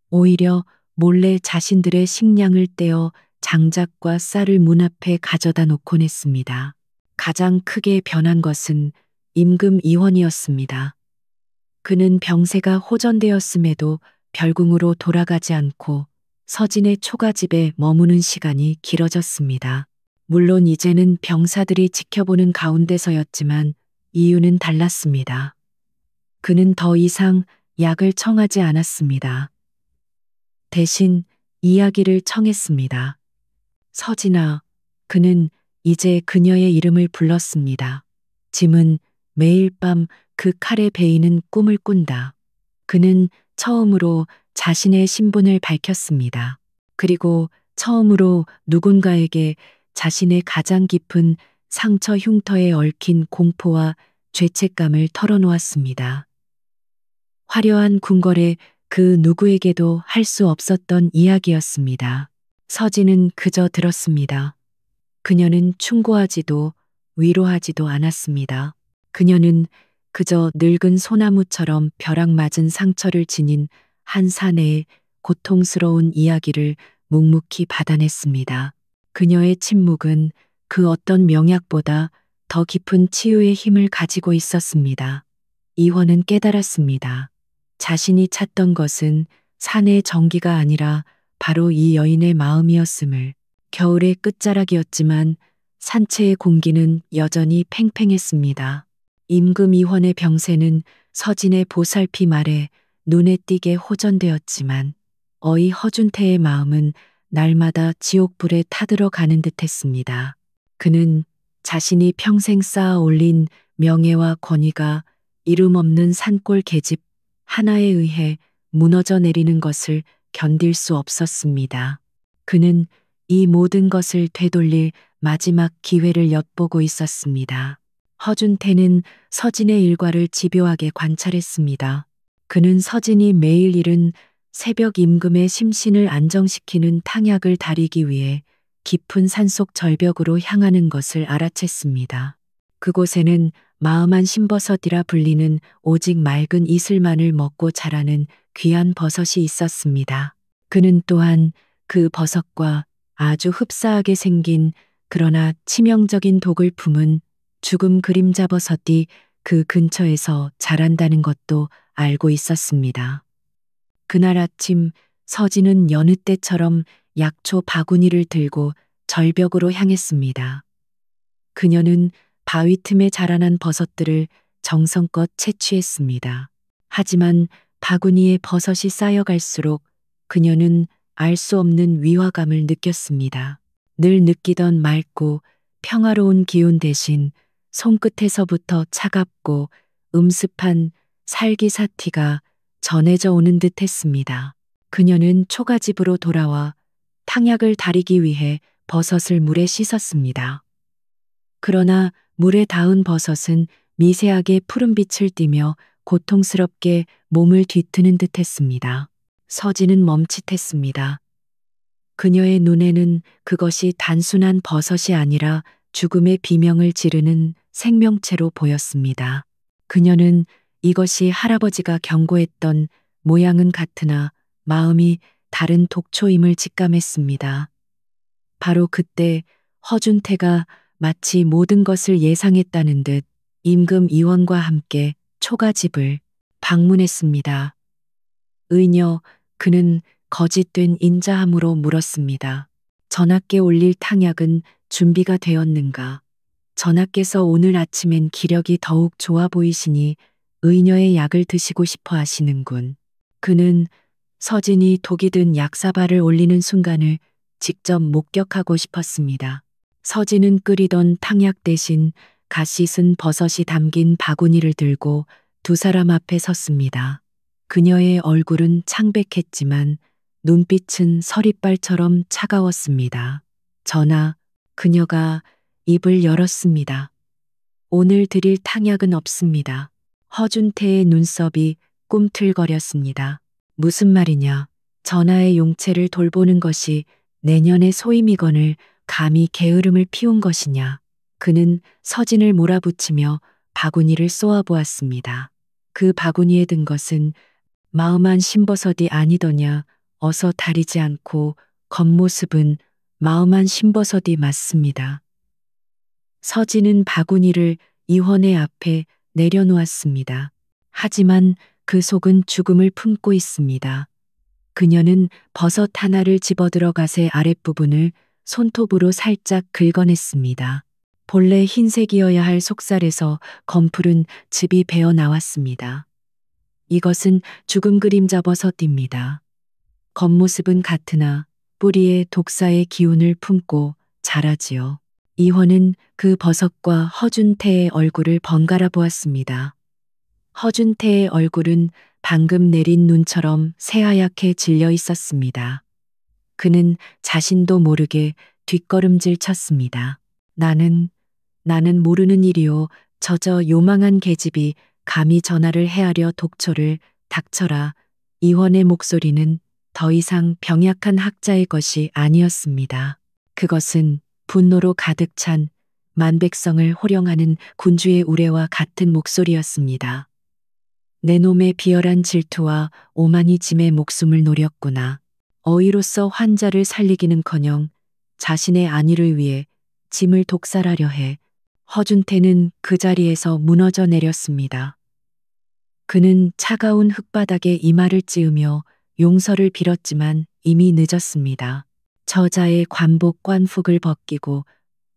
A: 오히려 몰래 자신들의 식량을 떼어 장작과 쌀을 문 앞에 가져다 놓곤 했습니다. 가장 크게 변한 것은 임금 이원이었습니다. 그는 병세가 호전되었음에도 별궁으로 돌아가지 않고 서진의 초가집에 머무는 시간이 길어졌습니다. 물론 이제는 병사들이 지켜보는 가운데서였지만 이유는 달랐습니다. 그는 더 이상 약을 청하지 않았습니다. 대신 이야기를 청했습니다. 서진아, 그는 이제 그녀의 이름을 불렀습니다. 짐은 매일 밤 그 칼에 베이는 꿈을 꾼다. 그는 처음으로 자신의 신분을 밝혔습니다. 그리고 처음으로 누군가에게 자신의 가장 깊은 상처 흉터에 얽힌 공포와 죄책감을 털어놓았습니다. 화려한 궁궐에 그 누구에게도 할 수 없었던 이야기였습니다. 서진은 그저 들었습니다. 그녀는 충고하지도 위로하지도 않았습니다. 그녀는 그저 늙은 소나무처럼 벼락 맞은 상처를 지닌 한 사내의 고통스러운 이야기를 묵묵히 받아냈습니다. 그녀의 침묵은 그 어떤 명약보다 더 깊은 치유의 힘을 가지고 있었습니다. 이원은 깨달았습니다. 자신이 찾던 것은 산의 정기가 아니라 바로 이 여인의 마음이었음을. 겨울의 끝자락이었지만 산채의 공기는 여전히 팽팽했습니다. 임금 이원의 병세는 서진의 보살핌 아래 눈에 띄게 호전되었지만 어이 허준태의 마음은 날마다 지옥불에 타들어가는 듯했습니다. 그는 자신이 평생 쌓아 올린 명예와 권위가 이름 없는 산골 계집 하나에 의해 무너져 내리는 것을 견딜 수 없었습니다. 그는 이 모든 것을 되돌릴 마지막 기회를 엿보고 있었습니다. 허준태는 서진의 일과를 집요하게 관찰했습니다. 그는 서진이 매일 잃은 새벽 임금의 심신을 안정시키는 탕약을 다리기 위해 깊은 산속 절벽으로 향하는 것을 알아챘습니다. 그곳에는 마음한 신버섯이라 불리는 오직 맑은 이슬만을 먹고 자라는 귀한 버섯이 있었습니다. 그는 또한 그 버섯과 아주 흡사하게 생긴 그러나 치명적인 독을 품은 죽음 그림자 버섯이 그 근처에서 자란다는 것도 알고 있었습니다. 그날 아침 서진은 여느 때처럼 약초 바구니를 들고 절벽으로 향했습니다. 그녀는 바위 틈에 자라난 버섯들을 정성껏 채취했습니다. 하지만 바구니에 버섯이 쌓여갈수록 그녀는 알 수 없는 위화감을 느꼈습니다. 늘 느끼던 맑고 평화로운 기운 대신 손끝에서부터 차갑고 음습한 살기사티가 전해져 오는 듯 했습니다. 그녀는 초가집으로 돌아와 탕약을 다리기 위해 버섯을 물에 씻었습니다. 그러나 물에 닿은 버섯은 미세하게 푸른빛을 띠며 고통스럽게 몸을 뒤트는 듯 했습니다. 서진은 멈칫했습니다. 그녀의 눈에는 그것이 단순한 버섯이 아니라 죽음의 비명을 지르는 생명체로 보였습니다. 그녀는 이것이 할아버지가 경고했던 모양은 같으나 마음이 다른 독초임을 직감했습니다. 바로 그때 허준태가 마치 모든 것을 예상했다는 듯 임금 의원과 함께 초가집을 방문했습니다. 의녀, 그는 거짓된 인자함으로 물었습니다. 전하께 올릴 탕약은 준비가 되었는가? 전하께서 오늘 아침엔 기력이 더욱 좋아 보이시니 의녀의 약을 드시고 싶어 하시는군. 그는 서진이 독이 든 약사발을 올리는 순간을 직접 목격하고 싶었습니다. 서진은 끓이던 탕약 대신 갓 씻은 버섯이 담긴 바구니를 들고 두 사람 앞에 섰습니다. 그녀의 얼굴은 창백했지만 눈빛은 서리발처럼 차가웠습니다. 전하, 그녀가 입을 열었습니다. 오늘 드릴 탕약은 없습니다. 허준태의 눈썹이 꿈틀거렸습니다. 무슨 말이냐? 전하의 용체를 돌보는 것이 내년의 소임이건을 감히 게으름을 피운 것이냐? 그는 서진을 몰아붙이며 바구니를 쏘아보았습니다. 그 바구니에 든 것은 마음한 신버섯이 아니더냐? 어서 다리지 않고 겉모습은 마음한 신버섯이 맞습니다. 서진은 바구니를 이원의 앞에 내려놓았습니다. 하지만 그 속은 죽음을 품고 있습니다. 그녀는 버섯 하나를 집어들어 갓의 아랫부분을 손톱으로 살짝 긁어냈습니다. 본래 흰색이어야 할 속살에서 검푸른 즙이 배어 나왔습니다. 이것은 죽음 그림자 버섯입니다. 겉모습은 같으나 뿌리에 독사의 기운을 품고 자라지요. 이화는 그 버섯과 허준태의 얼굴을 번갈아 보았습니다. 허준태의 얼굴은 방금 내린 눈처럼 새하얗게 질려 있었습니다. 그는 자신도 모르게 뒷걸음질 쳤습니다. 나는 모르는 일이요. 저저 요망한 계집이 감히 전하를 해하려 독초를 닥쳐라. 이원의 목소리는 더 이상 병약한 학자의 것이 아니었습니다. 그것은 분노로 가득 찬 만백성을 호령하는 군주의 우레와 같은 목소리였습니다. 내 놈의 비열한 질투와 오만이 짐의 목숨을 노렸구나. 어이로서 환자를 살리기는커녕 자신의 안위를 위해 짐을 독살하려 해. 허준태는 그 자리에서 무너져 내렸습니다. 그는 차가운 흙바닥에 이마를 찌으며 용서를 빌었지만 이미 늦었습니다. 저자의 관복 관phục을 벗기고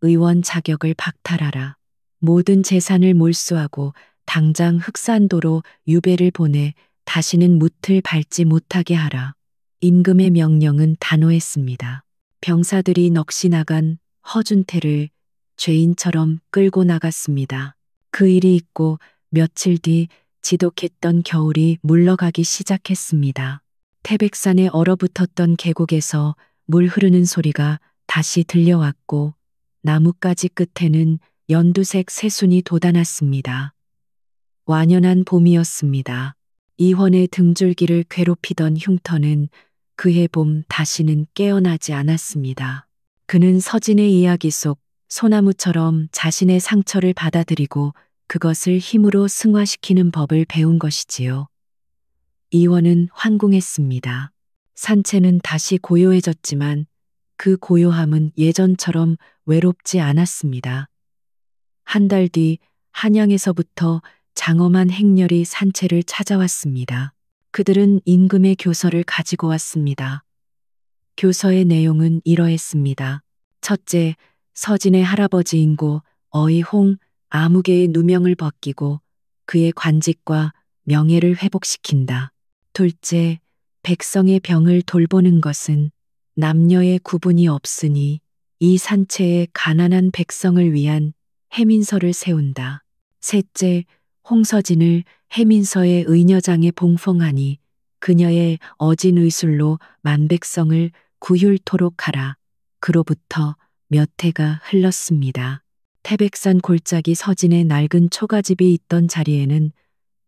A: 의원 자격을 박탈하라. 모든 재산을 몰수하고 당장 흑산도로 유배를 보내 다시는 뭇을 밟지 못하게 하라. 임금의 명령은 단호했습니다. 병사들이 넋이 나간 허준태를 죄인처럼 끌고 나갔습니다. 그 일이 있고 며칠 뒤 지독했던 겨울이 물러가기 시작했습니다. 태백산에 얼어붙었던 계곡에서 물 흐르는 소리가 다시 들려왔고 나뭇가지 끝에는 연두색 새순이 돋아났습니다. 완연한 봄이었습니다. 이원의 등줄기를 괴롭히던 흉터는 그해 봄 다시는 깨어나지 않았습니다. 그는 서진의 이야기 속 소나무처럼 자신의 상처를 받아들이고 그것을 힘으로 승화시키는 법을 배운 것이지요. 이원은 황궁했습니다. 산채는 다시 고요해졌지만 그 고요함은 예전처럼 외롭지 않았습니다. 한 달 뒤 한양에서부터 장엄한 행렬이 산채를 찾아왔습니다. 그들은 임금의 교서를 가지고 왔습니다. 교서의 내용은 이러했습니다. 첫째, 서진의 할아버지 인고 어이홍 아무개의 누명을 벗기고 그의 관직과 명예를 회복시킨다. 둘째, 백성의 병을 돌보는 것은 남녀의 구분이 없으니 이 산채에 가난한 백성을 위한 해민서를 세운다. 셋째, 홍서진을 해민서의 의녀장에 봉송하니 그녀의 어진 의술로 만백성을 구휼토록 하라. 그로부터 몇 해가 흘렀습니다. 태백산 골짜기 서진의 낡은 초가집이 있던 자리에는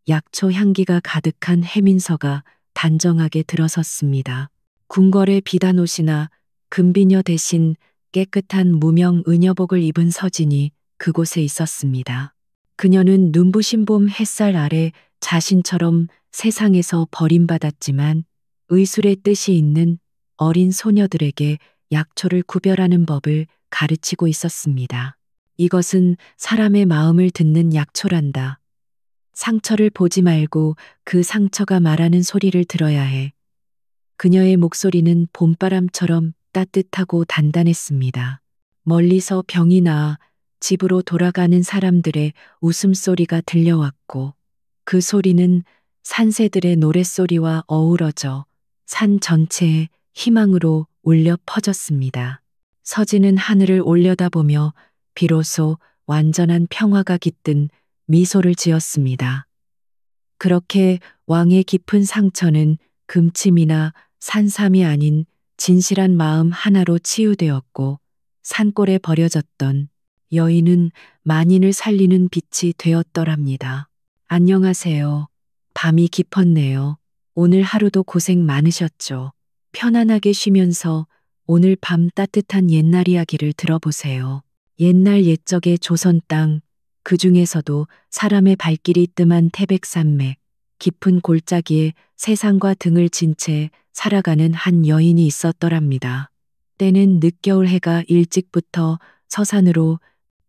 A: 약초 향기가 가득한 해민서가 단정하게 들어섰습니다. 궁궐의 비단 옷이나 금비녀 대신 깨끗한 무명 의녀복을 입은 서진이 그곳에 있었습니다. 그녀는 눈부신 봄 햇살 아래 자신처럼 세상에서 버림받았지만 의술의 뜻이 있는 어린 소녀들에게 약초를 구별하는 법을 가르치고 있었습니다. 이것은 사람의 마음을 듣는 약초란다. 상처를 보지 말고 그 상처가 말하는 소리를 들어야 해. 그녀의 목소리는 봄바람처럼 따뜻하고 단단했습니다. 멀리서 병이 나아 집으로 돌아가는 사람들의 웃음소리가 들려왔고 그 소리는 산새들의 노랫소리와 어우러져 산 전체에 희망으로 울려 퍼졌습니다. 서진은 하늘을 올려다보며 비로소 완전한 평화가 깃든 미소를 지었습니다. 그렇게 왕의 깊은 상처는 금침이나 산삼이 아닌 진실한 마음 하나로 치유되었고 산골에 버려졌던 여인은 만인을 살리는 빛이 되었더랍니다. 안녕하세요. 밤이 깊었네요. 오늘 하루도 고생 많으셨죠. 편안하게 쉬면서 오늘 밤 따뜻한 옛날 이야기를 들어보세요. 옛날 옛적의 조선 땅, 그 중에서도 사람의 발길이 뜸한 태백산맥, 깊은 골짜기에 세상과 등을 진 채 살아가는 한 여인이 있었더랍니다. 때는 늦겨울 해가 일찍부터 서산으로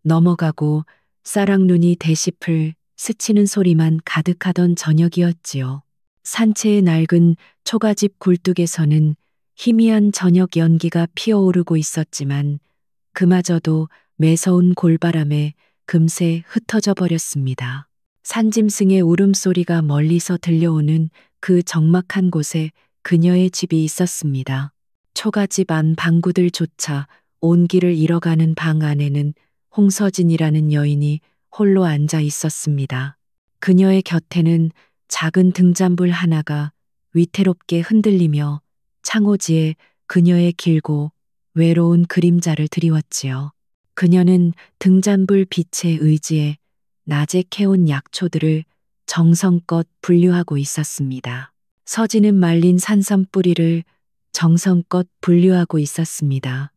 A: 넘어가고 쌀락눈이 대시풀 스치는 소리만 가득하던 저녁이었지요. 산채의 낡은 초가집 굴뚝에서는 희미한 저녁 연기가 피어오르고 있었지만 그마저도 매서운 골바람에 금세 흩어져 버렸습니다. 산짐승의 울음소리가 멀리서 들려오는 그 적막한 곳에 그녀의 집이 있었습니다. 초가집 안 방구들조차 온 길을 잃어가는 방 안에는 홍서진이라는 여인이 홀로 앉아 있었습니다. 그녀의 곁에는 작은 등잔불 하나가 위태롭게 흔들리며 창호지에 그녀의 길고 외로운 그림자를 드리웠지요. 그녀는 등잔불 빛에 의지해 낮에 캐온 약초들을 정성껏 분류하고 있었습니다. 서지는 말린 산삼 뿌리를 정성껏 분류하고 있었습니다.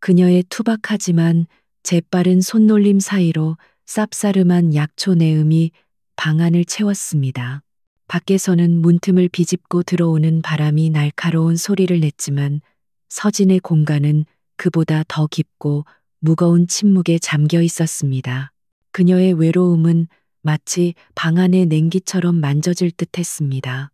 A: 그녀의 투박하지만 재빠른 손놀림 사이로 쌉싸름한 약초 내음이 방안을 채웠습니다. 밖에서는 문틈을 비집고 들어오는 바람이 날카로운 소리를 냈지만 서진의 공간은 그보다 더 깊고 무거운 침묵에 잠겨 있었습니다. 그녀의 외로움은 마치 방 안의 냉기처럼 만져질 듯 했습니다.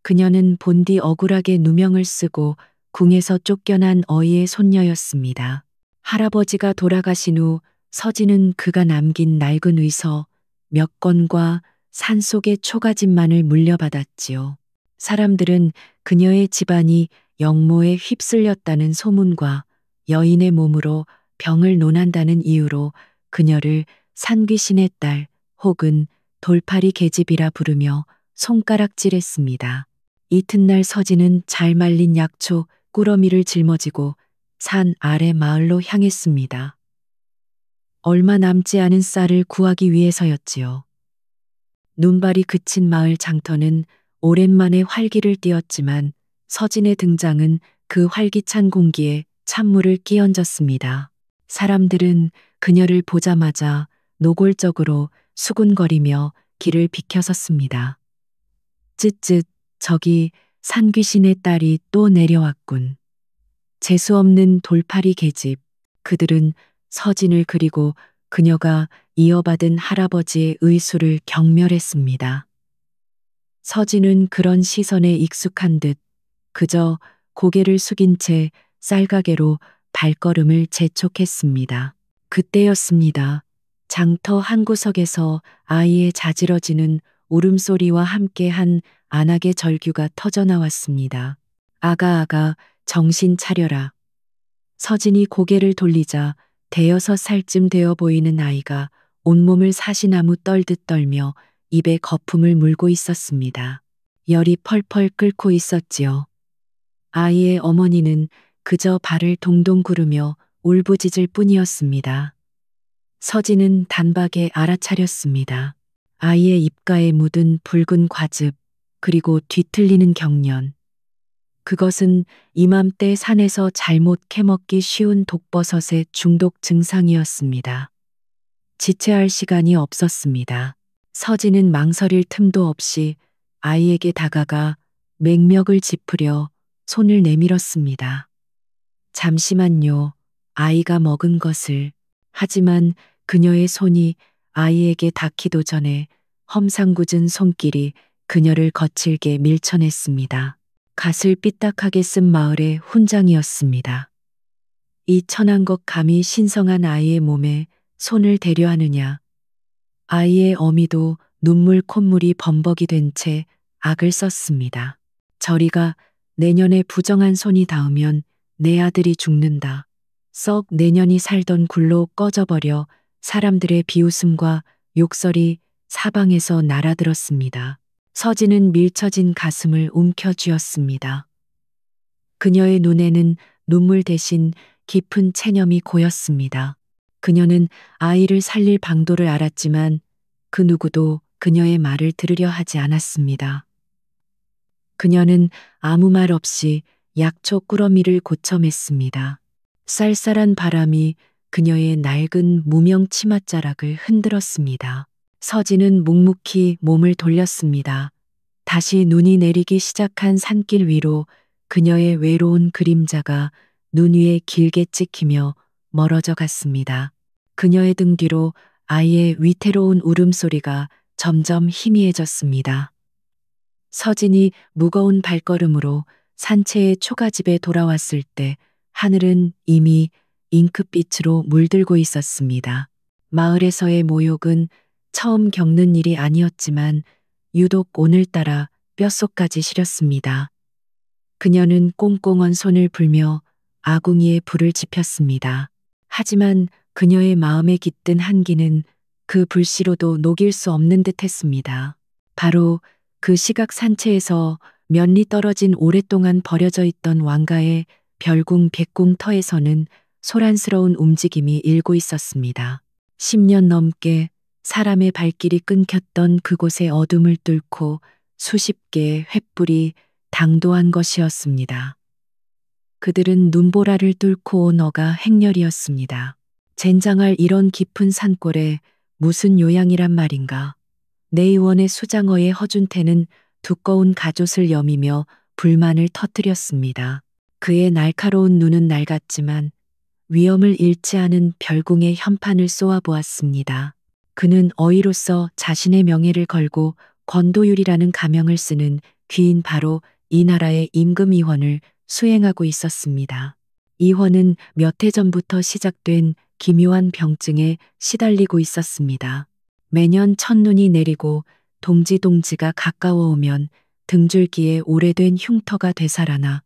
A: 그녀는 본디 억울하게 누명을 쓰고 궁에서 쫓겨난 어이의 손녀였습니다. 할아버지가 돌아가신 후 서진은 그가 남긴 낡은 의서 몇 권과 산속의 초가집만을 물려받았지요. 사람들은 그녀의 집안이 영모에 휩쓸렸다는 소문과 여인의 몸으로 병을 논한다는 이유로 그녀를 산귀신의 딸 혹은 돌팔이 계집이라 부르며 손가락질했습니다. 이튿날 서진은 잘 말린 약초 꾸러미를 짊어지고 산 아래 마을로 향했습니다. 얼마 남지 않은 쌀을 구하기 위해서였지요. 눈발이 그친 마을 장터는 오랜만에 활기를 띠었지만 서진의 등장은 그 활기찬 공기에 찬물을 끼얹었습니다. 사람들은 그녀를 보자마자 노골적으로 수군거리며 길을 비켜섰습니다. 쯧쯧, 저기 산귀신의 딸이 또 내려왔군. 재수없는 돌팔이 계집. 그들은 서진을 그리고 그녀가 이어받은 할아버지의 의술을 경멸했습니다. 서진은 그런 시선에 익숙한 듯 그저 고개를 숙인 채 쌀가게로 발걸음을 재촉했습니다. 그때였습니다. 장터 한 구석에서 아이의 자지러지는 울음소리와 함께 한 안악의 절규가 터져나왔습니다. 아가, 정신 차려라. 서진이 고개를 돌리자 대여섯 살쯤 되어 보이는 아이가 온몸을 사시나무 떨듯 떨며 입에 거품을 물고 있었습니다. 열이 펄펄 끓고 있었지요. 아이의 어머니는 그저 발을 동동 구르며 울부짖을 뿐이었습니다. 서진은 단박에 알아차렸습니다. 아이의 입가에 묻은 붉은 과즙, 그리고 뒤틀리는 경련. 그것은 이맘때 산에서 잘못 캐먹기 쉬운 독버섯의 중독 증상이었습니다. 지체할 시간이 없었습니다. 서진은 망설일 틈도 없이 아이에게 다가가 맹맥을 짚으려 손을 내밀었습니다. 잠시만요. 아이가 먹은 것을. 하지만 그녀의 손이 아이에게 닿기도 전에 험상궂은 손길이 그녀를 거칠게 밀쳐냈습니다. 갓을 삐딱하게 쓴 마을의 훈장이었습니다. 이 천한 것 감히 신성한 아이의 몸에 손을 대려 하느냐. 아이의 어미도 눈물 콧물이 범벅이 된 채 악을 썼습니다. 저리가, 내년에 부정한 손이 닿으면 내 아들이 죽는다. 썩 내년이 살던 굴로 꺼져버려 사람들의 비웃음과 욕설이 사방에서 날아들었습니다. 서진은 밀쳐진 가슴을 움켜쥐었습니다. 그녀의 눈에는 눈물 대신 깊은 체념이 고였습니다. 그녀는 아이를 살릴 방도를 알았지만 그 누구도 그녀의 말을 들으려 하지 않았습니다. 그녀는 아무 말 없이 약초 꾸러미를 고쳐맸습니다. 쌀쌀한 바람이 그녀의 낡은 무명 치맛자락을 흔들었습니다. 서진은 묵묵히 몸을 돌렸습니다. 다시 눈이 내리기 시작한 산길 위로 그녀의 외로운 그림자가 눈 위에 길게 찍히며 멀어져 갔습니다. 그녀의 등 뒤로 아이의 위태로운 울음소리가 점점 희미해졌습니다. 서진이 무거운 발걸음으로 산채의 초가집에 돌아왔을 때 하늘은 이미 잉크빛으로 물들고 있었습니다. 마을에서의 모욕은 처음 겪는 일이 아니었지만 유독 오늘따라 뼛속까지 시렸습니다. 그녀는 꽁꽁 손을 불며 아궁이에 불을 지폈습니다. 하지만 그녀의 마음에 깃든 한기는 그 불씨로도 녹일 수 없는 듯 했습니다. 바로 그 시각 산채에서 몇 리 떨어진 오랫동안 버려져 있던 왕가의 별궁 백궁터에서는 소란스러운 움직임이 일고 있었습니다. 10년 넘게 사람의 발길이 끊겼던 그곳의 어둠을 뚫고 수십 개의 횃불이 당도한 것이었습니다. 그들은 눈보라를 뚫고 온 어가 행렬이었습니다. 젠장할 이런 깊은 산골에 무슨 요양이란 말인가. 내 의원의 수장어의 허준태는 두꺼운 가옷을 여미며 불만을 터뜨렸습니다. 그의 날카로운 눈은 낡았지만 위엄을 잃지 않은 별궁의 현판을 쏘아보았습니다. 그는 어이로서 자신의 명예를 걸고 권도율이라는 가명을 쓰는 귀인 바로 이 나라의 임금이헌을 수행하고 있었습니다. 이헌은 몇 해 전부터 시작된 기묘한 병증에 시달리고 있었습니다. 매년 첫눈이 내리고 동지가 가까워오면 등줄기에 오래된 흉터가 되살아나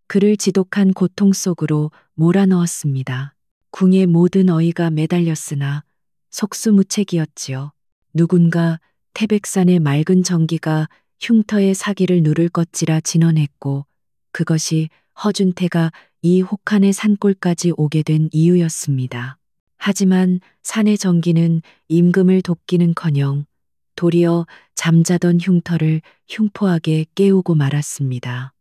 A: 그를 지독한 고통 속으로 몰아넣었습니다. 궁의 모든 어이가 매달렸으나 속수무책이었지요. 누군가 태백산의 맑은 전기가 흉터의 사기를 누를 것지라 진언했고 그것이 허준태가 이 혹한의 산골까지 오게 된 이유였습니다. 하지만 산의 전기는 임금을 돕기는커녕 도리어 잠자던 흉터를 흉포하게 깨우고 말았습니다.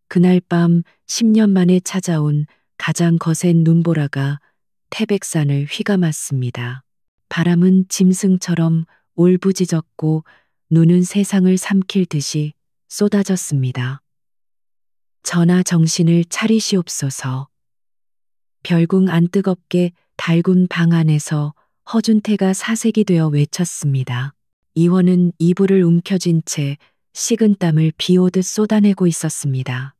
A: 그날 밤 10년 만에 찾아온 가장 거센 눈보라가 태백산을 휘감았습니다. 바람은 짐승처럼 울부짖었고 눈은 세상을 삼킬 듯이 쏟아졌습니다. 전하 정신을 차리시옵소서. 별궁 안 뜨겁게 달군 방 안에서 허준태가 사색이 되어 외쳤습니다. 이원은 이불을 움켜쥔 채 식은땀을 비오듯 쏟아내고 있었습니다.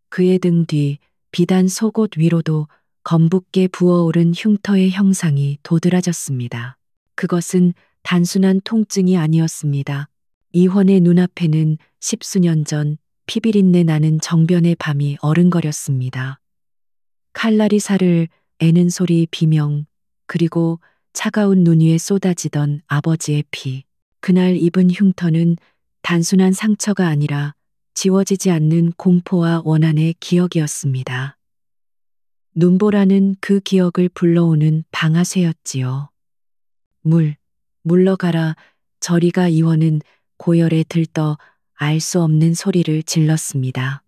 A: 그의 등 뒤 비단 속옷 위로도 검붓게 부어오른 흉터의 형상이 도드라졌습니다. 그것은 단순한 통증이 아니었습니다. 이원의 눈앞에는 십수년 전 피비린내 나는 정변의 밤이 어른거렸습니다. 칼날이 살을 애는 소리 비명, 그리고 차가운 눈 위에 쏟아지던 아버지의 피. 그날 입은 흉터는 단순한 상처가 아니라 지워지지 않는 공포와 원한의 기억이었습니다. 눈보라는 그 기억을 불러오는 방아쇠였지요. 물러가라. 저리가. 이원은 고열에 들떠 알 수 없는 소리를 질렀습니다.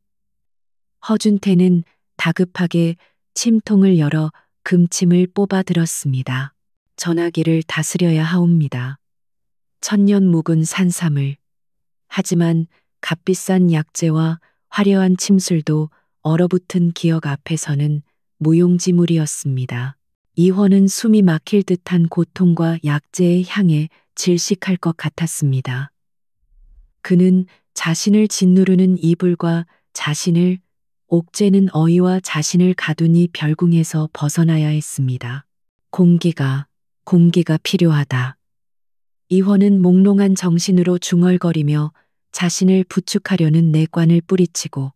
A: 허준태는 다급하게 침통을 열어 금침을 뽑아 들었습니다. 전화기를 다스려야 하옵니다. 천년 묵은 산삼을. 하지만 값비싼 약재와 화려한 침술도 얼어붙은 기억 앞에서는 무용지물이었습니다. 이원은 숨이 막힐 듯한 고통과 약재의 향에 질식할 것 같았습니다. 그는 자신을 짓누르는 이불과 자신을 옥죄는 어이와 자신을 가두니 별궁에서 벗어나야 했습니다. 공기가 필요하다. 이원은 몽롱한 정신으로 중얼거리며 자신을 부축하려는 내관을 뿌리치고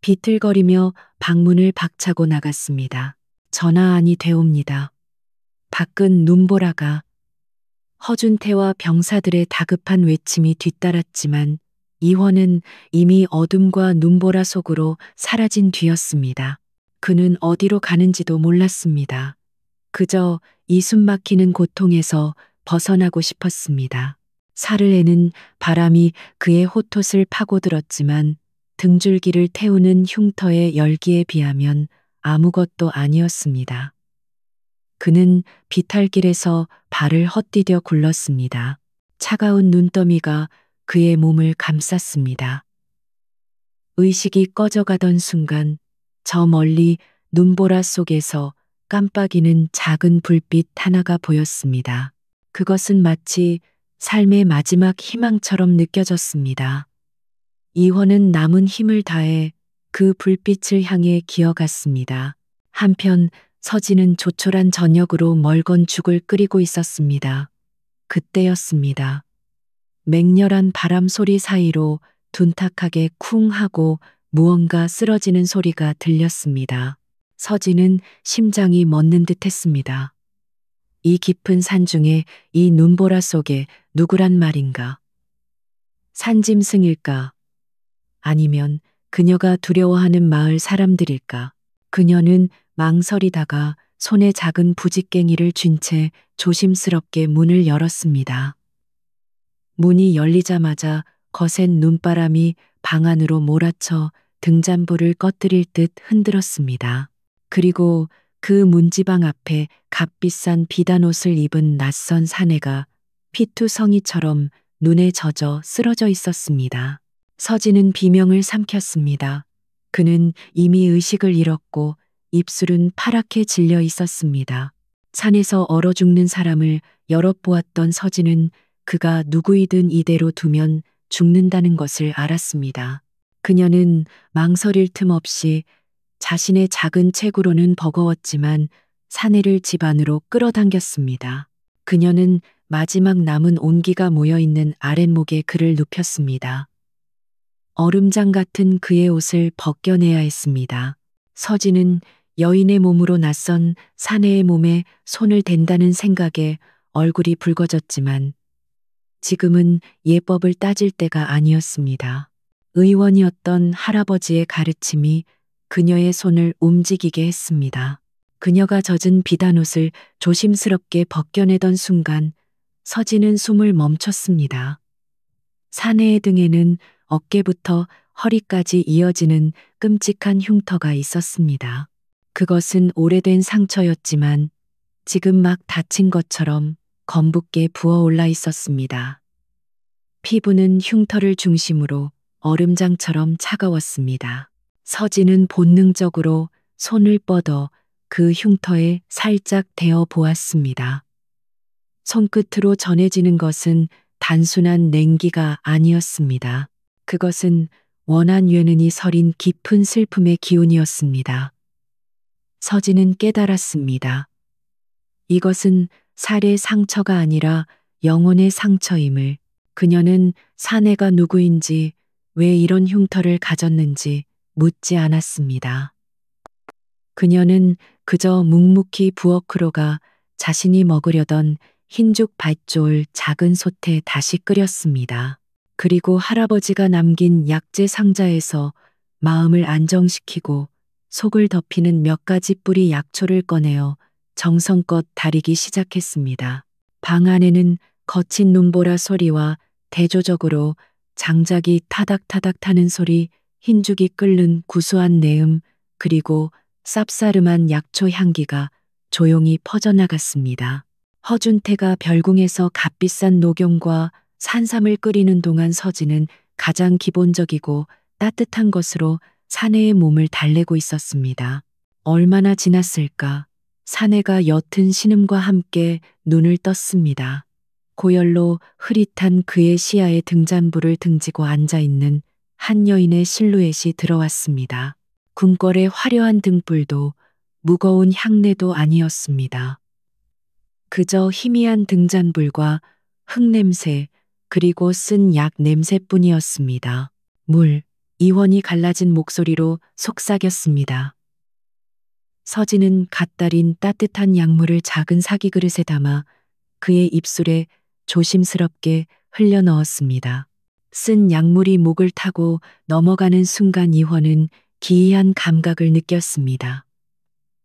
A: 비틀거리며 방문을 박차고 나갔습니다. 전하 아니 되옵니다. 밖은 눈보라가 허준태와 병사들의 다급한 외침이 뒤따랐지만 이원은 이미 어둠과 눈보라 속으로 사라진 뒤였습니다. 그는 어디로 가는지도 몰랐습니다. 그저 이 숨막히는 고통에서 벗어나고 싶었습니다. 사르에는 바람이 그의 호톳을 파고들었지만 등줄기를 태우는 흉터의 열기에 비하면 아무것도 아니었습니다. 그는 비탈길에서 발을 헛디뎌 굴렀습니다. 차가운 눈더미가 그의 몸을 감쌌습니다. 의식이 꺼져가던 순간 저 멀리 눈보라 속에서 깜빡이는 작은 불빛 하나가 보였습니다. 그것은 마치 삶의 마지막 희망처럼 느껴졌습니다. 이원은 남은 힘을 다해 그 불빛을 향해 기어갔습니다. 한편 서진은 조촐한 저녁으로 멀건 죽을 끓이고 있었습니다. 그때였습니다. 맹렬한 바람 소리 사이로 둔탁하게 쿵 하고 무언가 쓰러지는 소리가 들렸습니다. 서진은 심장이 멎는 듯 했습니다. 이 깊은 산중에 이 눈보라 속에 누구란 말인가? 산짐승일까? 아니면 그녀가 두려워하는 마을 사람들일까? 그녀는 망설이다가 손에 작은 부직갱이를 쥔 채 조심스럽게 문을 열었습니다. 문이 열리자마자 거센 눈바람이 방 안으로 몰아쳐 등잔불을 꺼뜨릴 듯 흔들었습니다. 그리고 그 문지방 앞에 값비싼 비단옷을 입은 낯선 사내가 피투성이처럼 눈에 젖어 쓰러져 있었습니다. 서진은 비명을 삼켰습니다. 그는 이미 의식을 잃었고 입술은 파랗게 질려 있었습니다. 산에서 얼어 죽는 사람을 여러 보았던 서진은 그가 누구이든 이대로 두면 죽는다는 것을 알았습니다. 그녀는 망설일 틈 없이 자신의 작은 체구로는 버거웠지만 사내를 집 안으로 끌어당겼습니다. 그녀는 마지막 남은 온기가 모여있는 아랫목에 그를 눕혔습니다. 얼음장 같은 그의 옷을 벗겨내야 했습니다. 서진은 여인의 몸으로 낯선 사내의 몸에 손을 댄다는 생각에 얼굴이 붉어졌지만 지금은 예법을 따질 때가 아니었습니다. 의원이었던 할아버지의 가르침이 그녀의 손을 움직이게 했습니다. 그녀가 젖은 비단옷을 조심스럽게 벗겨내던 순간 서진은 숨을 멈췄습니다. 사내의 등에는 어깨부터 허리까지 이어지는 끔찍한 흉터가 있었습니다. 그것은 오래된 상처였지만 지금 막 다친 것처럼 검붉게 부어올라 있었습니다. 피부는 흉터를 중심으로 얼음장처럼 차가웠습니다. 서진은 본능적으로 손을 뻗어 그 흉터에 살짝 대어 보았습니다. 손끝으로 전해지는 것은 단순한 냉기가 아니었습니다. 그것은 원한 뇌는이 서린 깊은 슬픔의 기운이었습니다. 서진은 깨달았습니다. 이것은 살의 상처가 아니라 영혼의 상처임을. 그녀는 사내가 누구인지 왜 이런 흉터를 가졌는지 묻지 않았습니다. 그녀는 그저 묵묵히 부엌으로 가 자신이 먹으려던 흰죽 밭졸 작은 솥에 다시 끓였습니다. 그리고 할아버지가 남긴 약재 상자에서 마음을 안정시키고 속을 덮이는 몇 가지 뿌리 약초를 꺼내어 정성껏 다리기 시작했습니다. 방 안에는 거친 눈보라 소리와 대조적으로 장작이 타닥타닥 타는 소리, 흰죽이 끓는 구수한 내음, 그리고 쌉싸름한 약초 향기가 조용히 퍼져나갔습니다. 허준태가 별궁에서 값비싼 녹용과 산삼을 끓이는 동안 서진은 가장 기본적이고 따뜻한 것으로 사내의 몸을 달래고 있었습니다. 얼마나 지났을까? 사내가 옅은 신음과 함께 눈을 떴습니다. 고열로 흐릿한 그의 시야에 등잔불을 등지고 앉아있는 한 여인의 실루엣이 들어왔습니다. 궁궐의 화려한 등불도 무거운 향내도 아니었습니다. 그저 희미한 등잔불과 흙냄새 그리고 쓴 약 냄새뿐이었습니다. 이원이 갈라진 목소리로 속삭였습니다. 서진은 갓달인 따뜻한 약물을 작은 사기 그릇에 담아 그의 입술에 조심스럽게 흘려 넣었습니다. 쓴 약물이 목을 타고 넘어가는 순간 이원은 기이한 감각을 느꼈습니다.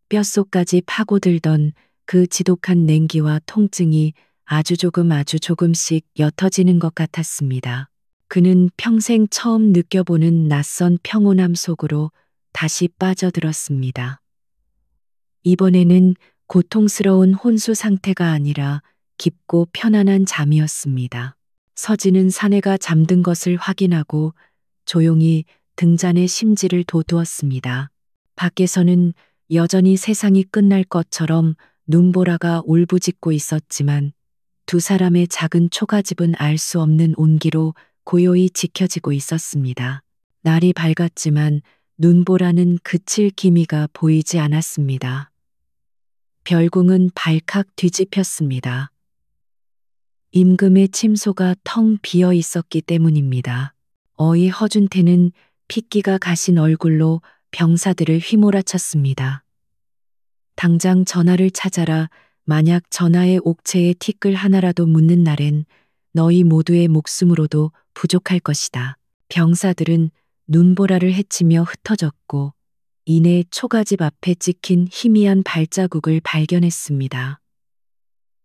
A: 뼛속까지 파고들던 그 지독한 냉기와 통증이 아주 조금씩 옅어지는 것 같았습니다. 그는 평생 처음 느껴보는 낯선 평온함 속으로 다시 빠져들었습니다. 이번에는 고통스러운 혼수 상태가 아니라 깊고 편안한 잠이었습니다. 서진은 사내가 잠든 것을 확인하고 조용히 등잔에 심지를 돋우었습니다. 밖에서는 여전히 세상이 끝날 것처럼 눈보라가 울부짖고 있었지만 두 사람의 작은 초가집은 알 수 없는 온기로 고요히 지켜지고 있었습니다. 날이 밝았지만 눈보라는 그칠 기미가 보이지 않았습니다. 별궁은 발칵 뒤집혔습니다. 임금의 침소가 텅 비어 있었기 때문입니다. 어이 허준태는 핏기가 가신 얼굴로 병사들을 휘몰아쳤습니다. 당장 전하를 찾아라. 만약 전하의 옥체에 티끌 하나라도 묻는 날엔 너희 모두의 목숨으로도 부족할 것이다. 병사들은 눈보라를 헤치며 흩어졌고 이내 초가집 앞에 찍힌 희미한 발자국을 발견했습니다.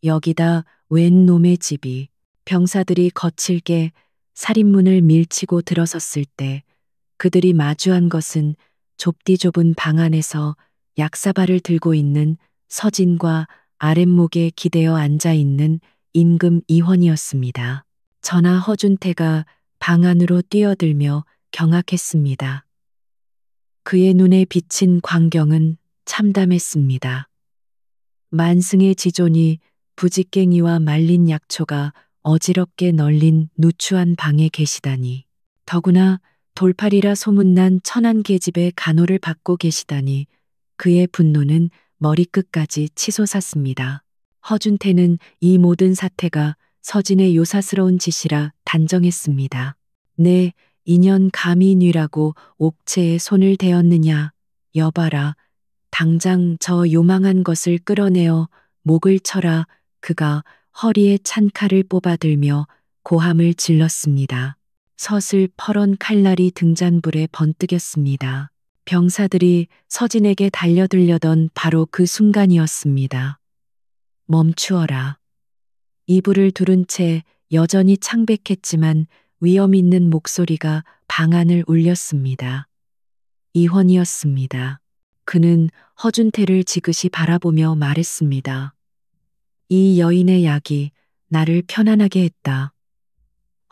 A: 여기다 웬 놈의 집이. 병사들이 거칠게 살인문을 밀치고 들어섰을 때 그들이 마주한 것은 좁디 좁은 방 안에서 약사발을 들고 있는 서진과 아랫목에 기대어 앉아 있는 임금 이원이었습니다. 전하 허준태가 방 안으로 뛰어들며 경악했습니다. 그의 눈에 비친 광경은 참담했습니다. 만승의 지존이 부직갱이와 말린 약초가 어지럽게 널린 누추한 방에 계시다니. 더구나 돌팔이라 소문난 천안 계집의 간호를 받고 계시다니 그의 분노는 머리끝까지 치솟았습니다. 허준태는 이 모든 사태가 서진의 요사스러운 짓이라 단정했습니다. 네, 인연 감히 뉘라고 옥체에 손을 대었느냐. 여봐라. 당장 저 요망한 것을 끌어내어 목을 쳐라. 그가 허리에 찬 칼을 뽑아들며 고함을 질렀습니다. 서슬퍼런 칼날이 등잔불에 번뜩였습니다. 병사들이 서진에게 달려들려던 바로 그 순간이었습니다. 멈추어라. 이불을 두른 채 여전히 창백했지만 위험 있는 목소리가 방 안을 울렸습니다. 이원이었습니다. 그는 허준태를 지그시 바라보며 말했습니다. 이 여인의 약이 나를 편안하게 했다.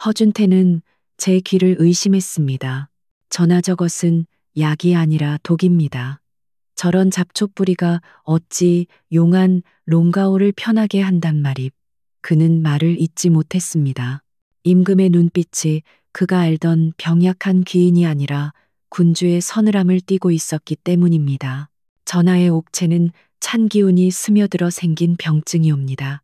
A: 허준태는 제 귀를 의심했습니다. 전하 저것은 약이 아니라 독입니다. 저런 잡초뿌리가 어찌 용한 롱가오를 편하게 한단 말입. 그는 말을 잇지 못했습니다. 임금의 눈빛이 그가 알던 병약한 귀인이 아니라 군주의 서늘함을 띠고 있었기 때문입니다. 전하의 옥체는 찬 기운이 스며들어 생긴 병증이옵니다.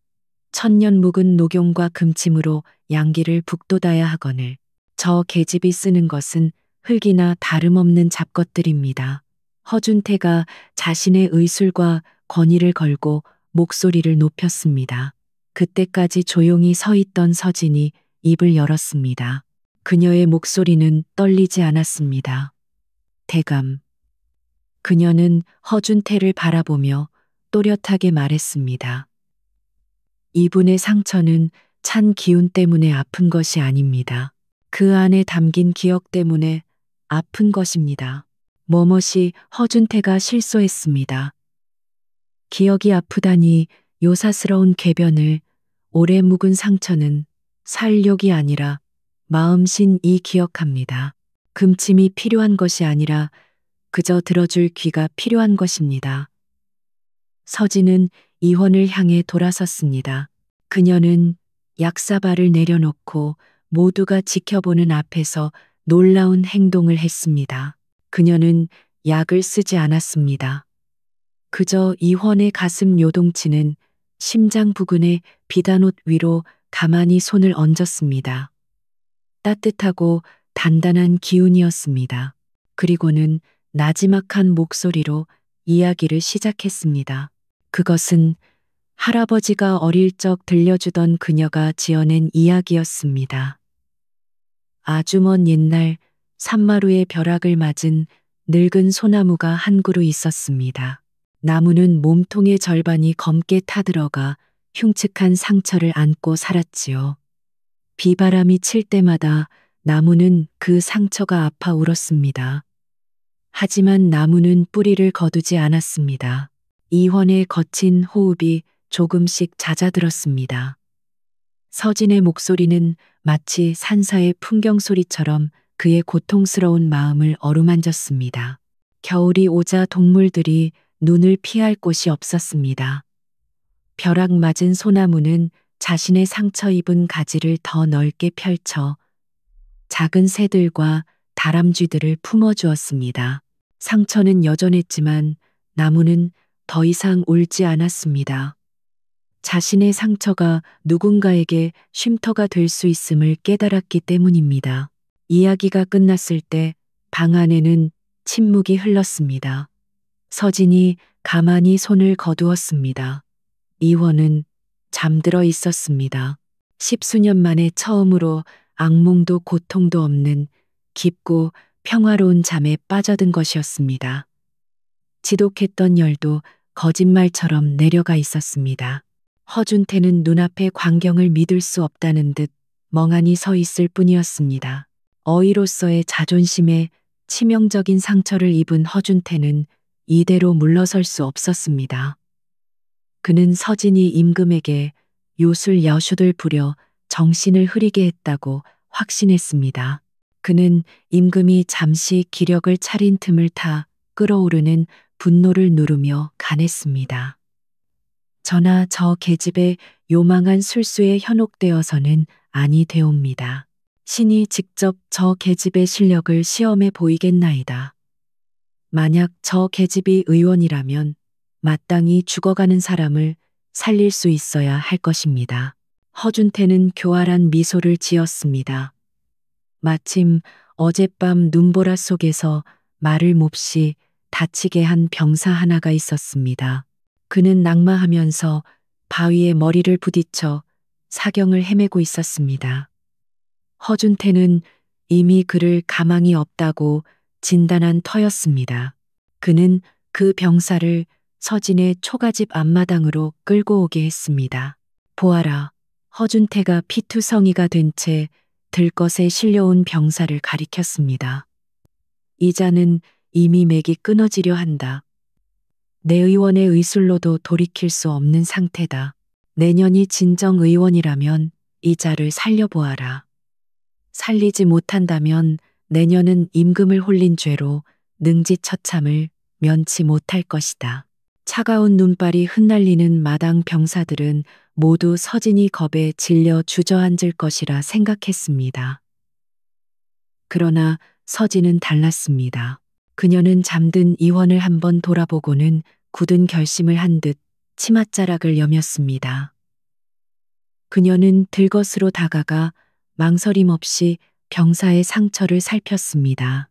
A: 천년 묵은 녹용과 금침으로 양기를 북돋아야 하거늘 저 계집이 쓰는 것은 흙이나 다름없는 잡것들입니다. 허준태가 자신의 의술과 권위를 걸고 목소리를 높였습니다. 그때까지 조용히 서 있던 서진이 입을 열었습니다. 그녀의 목소리는 떨리지 않았습니다. 대감. 그녀는 허준태를 바라보며 또렷하게 말했습니다. 이분의 상처는 찬 기운 때문에 아픈 것이 아닙니다. 그 안에 담긴 기억 때문에 아픈 것입니다. 머뭇이 허준태가 실소했습니다. 기억이 아프다니 요사스러운 궤변을 오래 묵은 상처는 살욕이 아니라 마음신이 기억합니다. 금침이 필요한 것이 아니라 그저 들어줄 귀가 필요한 것입니다. 서진은 이원을 향해 돌아섰습니다. 그녀는 약사발을 내려놓고 모두가 지켜보는 앞에서 놀라운 행동을 했습니다. 그녀는 약을 쓰지 않았습니다. 그저 이원의 가슴 요동치는 심장 부근의 비단옷 위로 가만히 손을 얹었습니다. 따뜻하고 단단한 기운이었습니다. 그리고는 나지막한 목소리로 이야기를 시작했습니다. 그것은 할아버지가 어릴 적 들려주던 그녀가 지어낸 이야기였습니다. 아주 먼 옛날 산마루의 벼락을 맞은 늙은 소나무가 한 그루 있었습니다. 나무는 몸통의 절반이 검게 타들어가 흉측한 상처를 안고 살았지요. 비바람이 칠 때마다 나무는 그 상처가 아파 울었습니다. 하지만 나무는 뿌리를 거두지 않았습니다. 이원의 거친 호흡이 조금씩 잦아들었습니다. 서진의 목소리는 마치 산사의 풍경 소리처럼 그의 고통스러운 마음을 어루만졌습니다. 겨울이 오자 동물들이 눈을 피할 곳이 없었습니다. 벼락 맞은 소나무는 자신의 상처 입은 가지를 더 넓게 펼쳐 작은 새들과 다람쥐들을 품어주었습니다. 상처는 여전했지만 나무는 더 이상 울지 않았습니다. 자신의 상처가 누군가에게 쉼터가 될 수 있음을 깨달았기 때문입니다. 이야기가 끝났을 때 방 안에는 침묵이 흘렀습니다. 서진이 가만히 손을 거두었습니다. 이원은 잠들어 있었습니다. 10수년 만에 처음으로 악몽도 고통도 없는 깊고 평화로운 잠에 빠져든 것이었습니다. 지독했던 열도 거짓말처럼 내려가 있었습니다. 허준태는 눈앞의 광경을 믿을 수 없다는 듯 멍하니 서 있을 뿐이었습니다. 어이로서의 자존심에 치명적인 상처를 입은 허준태는 이대로 물러설 수 없었습니다. 그는 서진이 임금에게 요술 여슛을 부려 정신을 흐리게 했다고 확신했습니다. 그는 임금이 잠시 기력을 차린 틈을 타 끓어오르는 분노를 누르며 간했습니다. 저나 저 계집의 요망한 술수에 현혹되어서는 아니 되옵니다. 신이 직접 저 계집의 실력을 시험해 보이겠나이다. 만약 저 계집이 의원이라면 마땅히 죽어가는 사람을 살릴 수 있어야 할 것입니다. 허준태는 교활한 미소를 지었습니다. 마침 어젯밤 눈보라 속에서 말을 몹시 다치게 한 병사 하나가 있었습니다. 그는 낙마하면서 바위에 머리를 부딪혀 사경을 헤매고 있었습니다. 허준태는 이미 그를 가망이 없다고 진단한 터였습니다. 그는 그 병사를 서진의 초가집 앞마당으로 끌고 오게 했습니다. 보아라, 허준태가 피투성이가 된 채 들것에 실려온 병사를 가리켰습니다. 이 자는 이미 맥이 끊어지려 한다. 내 의원의 의술로도 돌이킬 수 없는 상태다. 내년이 진정 의원이라면 이 자를 살려보아라. 살리지 못한다면 내년은 임금을 홀린 죄로 능지처참을 면치 못할 것이다. 차가운 눈발이 흩날리는 마당 병사들은 모두 서진이 겁에 질려 주저앉을 것이라 생각했습니다. 그러나 서진은 달랐습니다. 그녀는 잠든 이원을 한번 돌아보고는 굳은 결심을 한 듯 치맛자락을 여몄습니다. 그녀는 들것으로 다가가 망설임 없이 병사의 상처를 살폈습니다.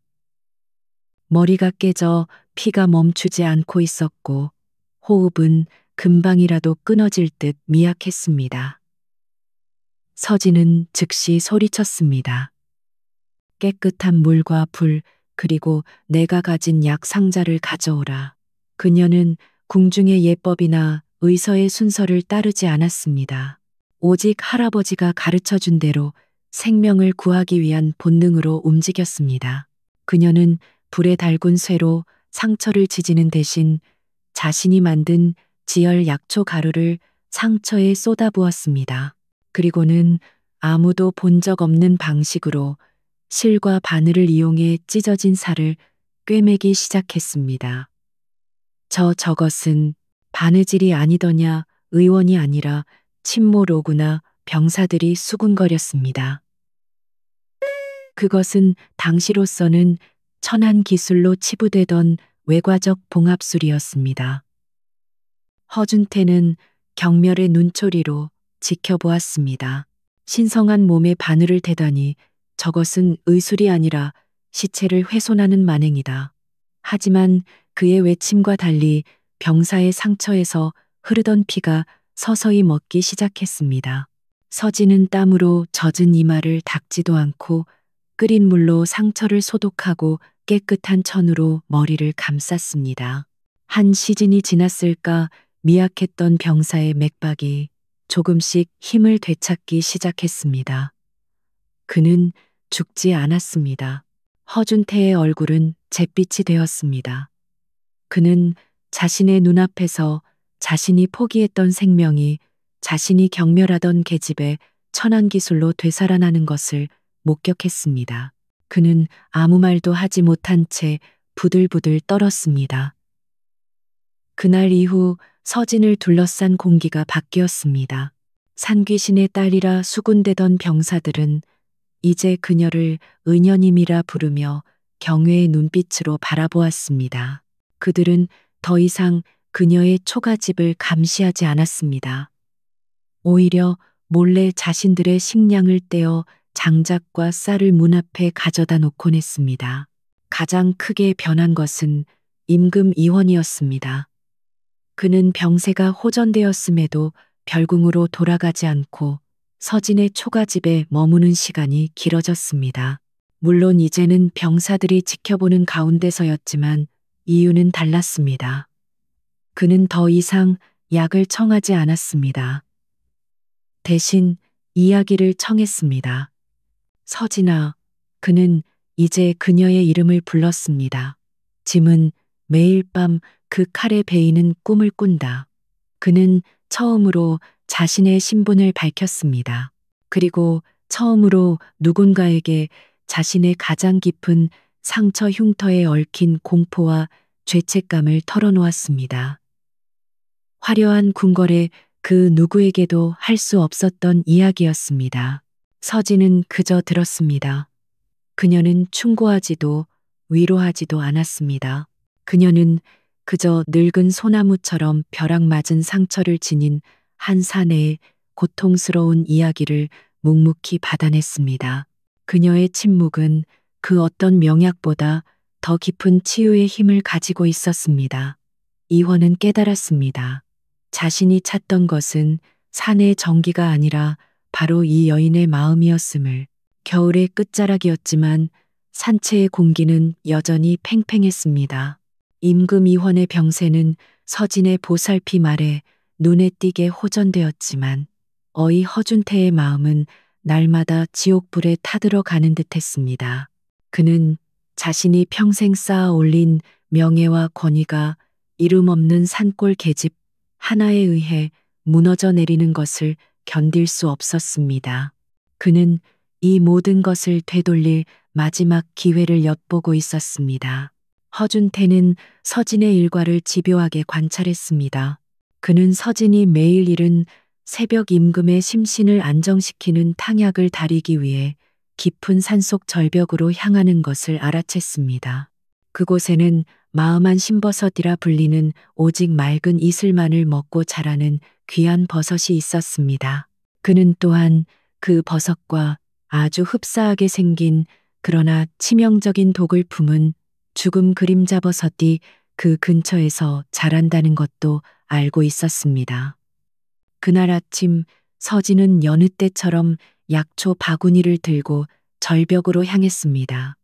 A: 머리가 깨져 피가 멈추지 않고 있었고 호흡은 금방이라도 끊어질 듯 미약했습니다. 서진은 즉시 소리쳤습니다. 깨끗한 물과 불 그리고 내가 가진 약 상자를 가져오라. 그녀는 궁중의 예법이나 의서의 순서를 따르지 않았습니다. 오직 할아버지가 가르쳐준 대로 생명을 구하기 위한 본능으로 움직였습니다. 그녀는 불에 달군 쇠로 상처를 지지는 대신 자신이 만든 지열 약초 가루를 상처에 쏟아부었습니다. 그리고는 아무도 본 적 없는 방식으로 실과 바늘을 이용해 찢어진 살을 꿰매기 시작했습니다. 저것은 바느질이 아니더냐. 의원이 아니라 침몰오구나. 병사들이 수군거렸습니다. 그것은 당시로서는 천한 기술로 치부되던 외과적 봉합술이었습니다. 허준태는 경멸의 눈초리로 지켜보았습니다. 신성한 몸에 바늘을 대다니 저것은 의술이 아니라 시체를 훼손하는 만행이다. 하지만 그의 외침과 달리 병사의 상처에서 흐르던 피가 서서히 먹기 시작했습니다. 서진은 땀으로 젖은 이마를 닦지도 않고 끓인 물로 상처를 소독하고 깨끗한 천으로 머리를 감쌌습니다. 한 시즌이 지났을까 미약했던 병사의 맥박이 조금씩 힘을 되찾기 시작했습니다. 그는 죽지 않았습니다. 허준태의 얼굴은 잿빛이 되었습니다. 그는 자신의 눈앞에서 자신이 포기했던 생명이 자신이 경멸하던 계집의 천한 기술로 되살아나는 것을 목격했습니다. 그는 아무 말도 하지 못한 채 부들부들 떨었습니다. 그날 이후 서진을 둘러싼 공기가 바뀌었습니다. 산귀신의 딸이라 수군대던 병사들은 이제 그녀를 은연임이라 부르며 경외의 눈빛으로 바라보았습니다. 그들은 더 이상 그녀의 초가집을 감시하지 않았습니다. 오히려 몰래 자신들의 식량을 떼어 장작과 쌀을 문 앞에 가져다 놓곤 했습니다. 가장 크게 변한 것은 임금 이원이었습니다. 그는 병세가 호전되었음에도 별궁으로 돌아가지 않고 서진의 초가집에 머무는 시간이 길어졌습니다. 물론 이제는 병사들이 지켜보는 가운데서였지만 이유는 달랐습니다. 그는 더 이상 약을 청하지 않았습니다. 대신 이야기를 청했습니다. 서진아, 그는 이제 그녀의 이름을 불렀습니다. 짐은 매일 밤 그 칼에 베이는 꿈을 꾼다. 그는 처음으로 자신의 신분을 밝혔습니다. 그리고 처음으로 누군가에게 자신의 가장 깊은 상처 흉터에 얽힌 공포와 죄책감을 털어놓았습니다. 화려한 궁궐에 그 누구에게도 할 수 없었던 이야기였습니다. 서진은 그저 들었습니다. 그녀는 충고하지도 위로하지도 않았습니다. 그녀는 그저 늙은 소나무처럼 벼락 맞은 상처를 지닌 한 사내의 고통스러운 이야기를 묵묵히 받아냈습니다. 그녀의 침묵은 그 어떤 명약보다 더 깊은 치유의 힘을 가지고 있었습니다. 이원은 깨달았습니다. 자신이 찾던 것은 산의 정기가 아니라 바로 이 여인의 마음이었음을. 겨울의 끝자락이었지만 산채의 공기는 여전히 팽팽했습니다. 임금 이원의 병세는 서진의 보살피 말에 눈에 띄게 호전되었지만 어이 허준태의 마음은 날마다 지옥불에 타들어가는 듯했습니다. 그는 자신이 평생 쌓아 올린 명예와 권위가 이름 없는 산골 계집 하나에 의해 무너져 내리는 것을 견딜 수 없었습니다. 그는 이 모든 것을 되돌릴 마지막 기회를 엿보고 있었습니다. 허준태는 서진의 일과를 집요하게 관찰했습니다. 그는 서진이 매일 이른 새벽 임금의 심신을 안정시키는 탕약을 다리기 위해 깊은 산속 절벽으로 향하는 것을 알아챘습니다. 그곳에는 마음한 신버섯이라 불리는 오직 맑은 이슬만을 먹고 자라는 귀한 버섯이 있었습니다. 그는 또한 그 버섯과 아주 흡사하게 생긴 그러나 치명적인 독을 품은 죽음 그림자 버섯이 그 근처에서 자란다는 것도 알고 있었습니다. 그날 아침 서진은 여느 때처럼 약초 바구니를 들고 절벽으로 향했습니다.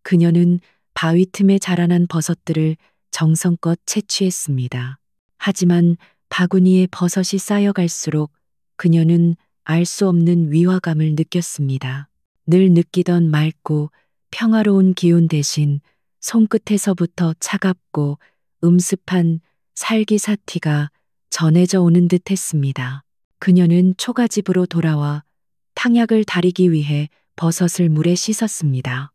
A: 그녀는 바위 틈에 자라난 버섯들을 정성껏 채취했습니다. 하지만 바구니에 버섯이 쌓여갈수록 그녀는 알 수 없는 위화감을 느꼈습니다. 늘 느끼던 맑고 평화로운 기운 대신 손끝에서부터 차갑고 음습한 살기사티가 전해져 오는 듯 했습니다. 그녀는 초가집으로 돌아와 탕약을 다리기 위해 버섯을 물에 씻었습니다.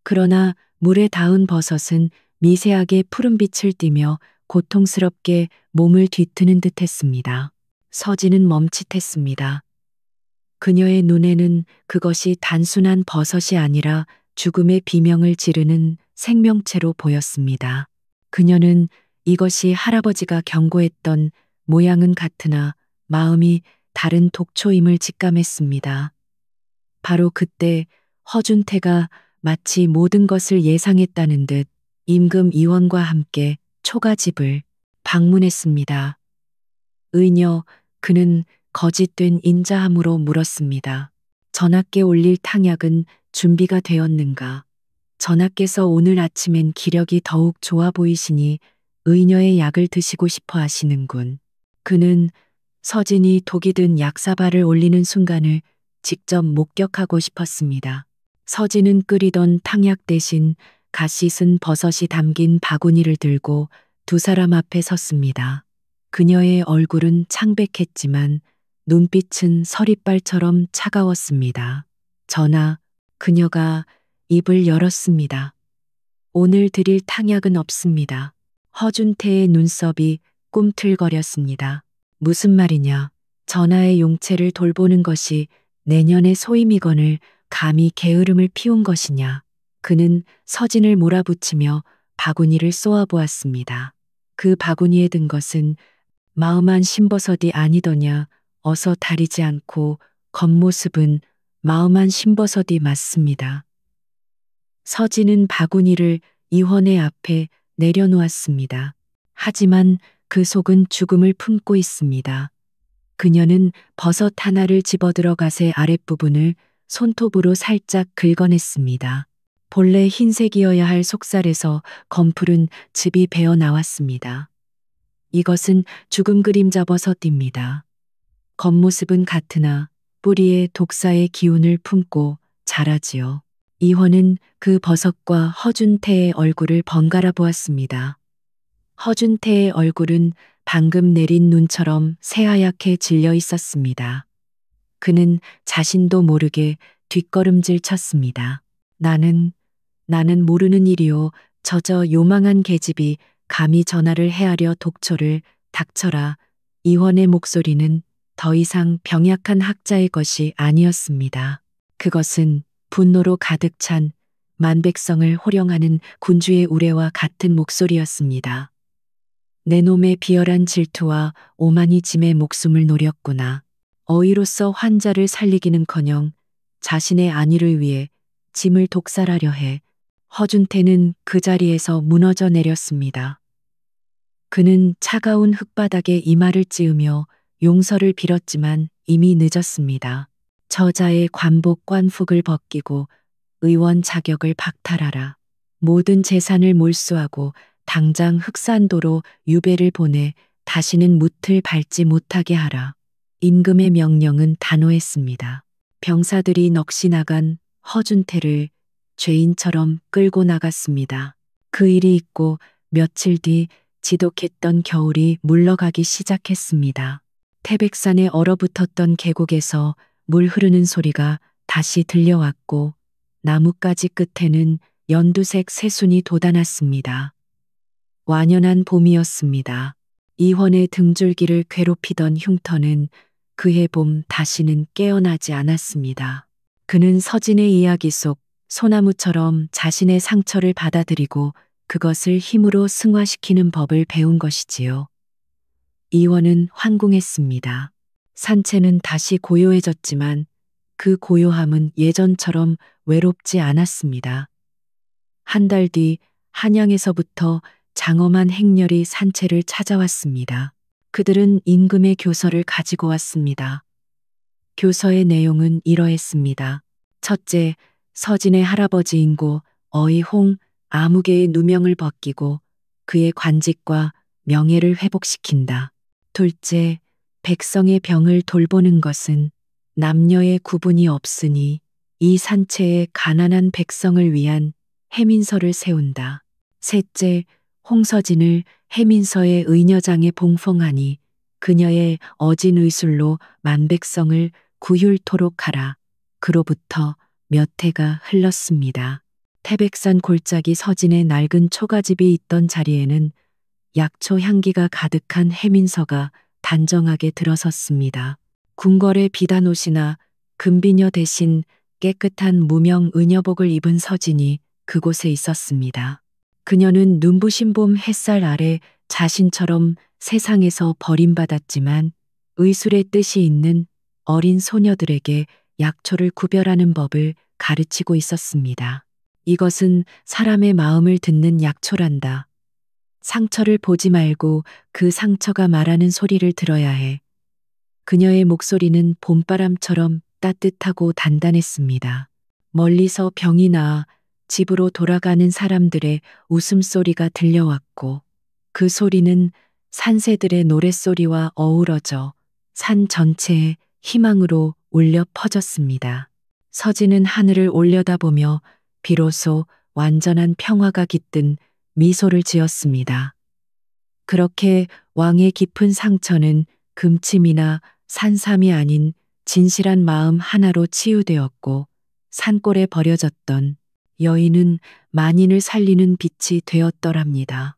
A: 그러나 물에 닿은 버섯은 미세하게 푸른빛을 띠며 고통스럽게 몸을 뒤트는 듯 했습니다. 서진은 멈칫했습니다. 그녀의 눈에는 그것이 단순한 버섯이 아니라 죽음의 비명을 지르는 생명체로 보였습니다. 그녀는 이것이 할아버지가 경고했던 모양은 같으나 마음이 다른 독초임을 직감했습니다. 바로 그때 허준태가 마치 모든 것을 예상했다는 듯 임금 의원과 함께 초가집을 방문했습니다. 의녀, 그는 거짓된 인자함으로 물었습니다. 전하께 올릴 탕약은 준비가 되었는가? 전하께서 오늘 아침엔 기력이 더욱 좋아 보이시니 의녀의 약을 드시고 싶어 하시는군. 그는 서진이 독이 든 약사발을 올리는 순간을 직접 목격하고 싶었습니다. 서진은 끓이던 탕약 대신 갓 씻은 버섯이 담긴 바구니를 들고 두 사람 앞에 섰습니다. 그녀의 얼굴은 창백했지만 눈빛은 서리빨처럼 차가웠습니다. 전하, 그녀가 입을 열었습니다. 오늘 드릴 탕약은 없습니다. 허준태의 눈썹이 꿈틀거렸습니다. 무슨 말이냐? 전하의 용체를 돌보는 것이 내년의 소임이건을 감히 게으름을 피운 것이냐? 그는 서진을 몰아붙이며 바구니를 쏘아보았습니다. 그 바구니에 든 것은 마음한 신버섯이 아니더냐? 어서 다리지 않고 겉모습은 마음한 신버섯이 맞습니다. 서진은 바구니를 이원의 앞에 내려놓았습니다. 하지만 그 속은 죽음을 품고 있습니다. 그녀는 버섯 하나를 집어들어 갓의 아랫부분을 손톱으로 살짝 긁어냈습니다. 본래 흰색이어야 할 속살에서 검푸른 즙이 배어 나왔습니다. 이것은 죽음 그림자 버섯입니다. 겉모습은 같으나 뿌리에 독사의 기운을 품고 자라지요. 이화는 그 버섯과 허준태의 얼굴을 번갈아 보았습니다. 허준태의 얼굴은 방금 내린 눈처럼 새하얗게 질려 있었습니다. 그는 자신도 모르게 뒷걸음질 쳤습니다. 나는 모르는 일이요. 저저 요망한 계집이 감히 전하를 해하려 독초를 닥쳐라. 이원의 목소리는 더 이상 병약한 학자의 것이 아니었습니다. 그것은 분노로 가득 찬 만백성을 호령하는 군주의 우레와 같은 목소리였습니다. 내 놈의 비열한 질투와 오만이 짐의 목숨을 노렸구나. 어이로서 환자를 살리기는커녕 자신의 안위를 위해 짐을 독살하려 해. 허준태는 그 자리에서 무너져 내렸습니다. 그는 차가운 흙바닥에 이마를 찌으며 용서를 빌었지만 이미 늦었습니다. 저자의 관복 관phục을 벗기고 의원 자격을 박탈하라. 모든 재산을 몰수하고 당장 흑산도로 유배를 보내 다시는 뭇을 밟지 못하게 하라. 임금의 명령은 단호했습니다. 병사들이 넋이 나간 허준태를 죄인처럼 끌고 나갔습니다. 그 일이 있고 며칠 뒤 지독했던 겨울이 물러가기 시작했습니다. 태백산에 얼어붙었던 계곡에서 물 흐르는 소리가 다시 들려왔고 나뭇가지 끝에는 연두색 새순이 돋아났습니다. 완연한 봄이었습니다. 이원의 등줄기를 괴롭히던 흉터는 그해 봄 다시는 깨어나지 않았습니다. 그는 서진의 이야기 속 소나무처럼 자신의 상처를 받아들이고 그것을 힘으로 승화시키는 법을 배운 것이지요. 이원은 환궁했습니다. 산채는 다시 고요해졌지만 그 고요함은 예전처럼 외롭지 않았습니다. 한 달 뒤 한양에서부터 장엄한 행렬이 산채를 찾아왔습니다. 그들은 임금의 교서를 가지고 왔습니다. 교서의 내용은 이러했습니다. 첫째, 서진의 할아버지 인고 어이홍 아무개의 누명을 벗기고 그의 관직과 명예를 회복시킨다. 둘째, 백성의 병을 돌보는 것은 남녀의 구분이 없으니 이 산채의 가난한 백성을 위한 해민서를 세운다. 셋째, 홍서진을 해민서의 의녀장에 봉송하니 그녀의 어진 의술로 만백성을 구휼토록 하라. 그로부터 몇 해가 흘렀습니다. 태백산 골짜기 서진의 낡은 초가집이 있던 자리에는 약초 향기가 가득한 해민서가 단정하게 들어섰습니다. 궁궐의 비단 옷이나 금비녀 대신 깨끗한 무명 의녀복을 입은 서진이 그곳에 있었습니다. 그녀는 눈부신 봄 햇살 아래 자신처럼 세상에서 버림받았지만 의술의 뜻이 있는 어린 소녀들에게 약초를 구별하는 법을 가르치고 있었습니다. 이것은 사람의 마음을 듣는 약초란다. 상처를 보지 말고 그 상처가 말하는 소리를 들어야 해. 그녀의 목소리는 봄바람처럼 따뜻하고 단단했습니다. 멀리서 병이 나아 집으로 돌아가는 사람들의 웃음소리가 들려왔고 그 소리는 산새들의 노랫소리와 어우러져 산 전체에 희망으로 울려 퍼졌습니다. 서진은 하늘을 올려다보며 비로소 완전한 평화가 깃든 미소를 지었습니다. 그렇게 왕의 깊은 상처는 금침이나 산삼이 아닌 진실한 마음 하나로 치유되었고 산골에 버려졌던 여인은 만인을 살리는 빛이 되었더랍니다.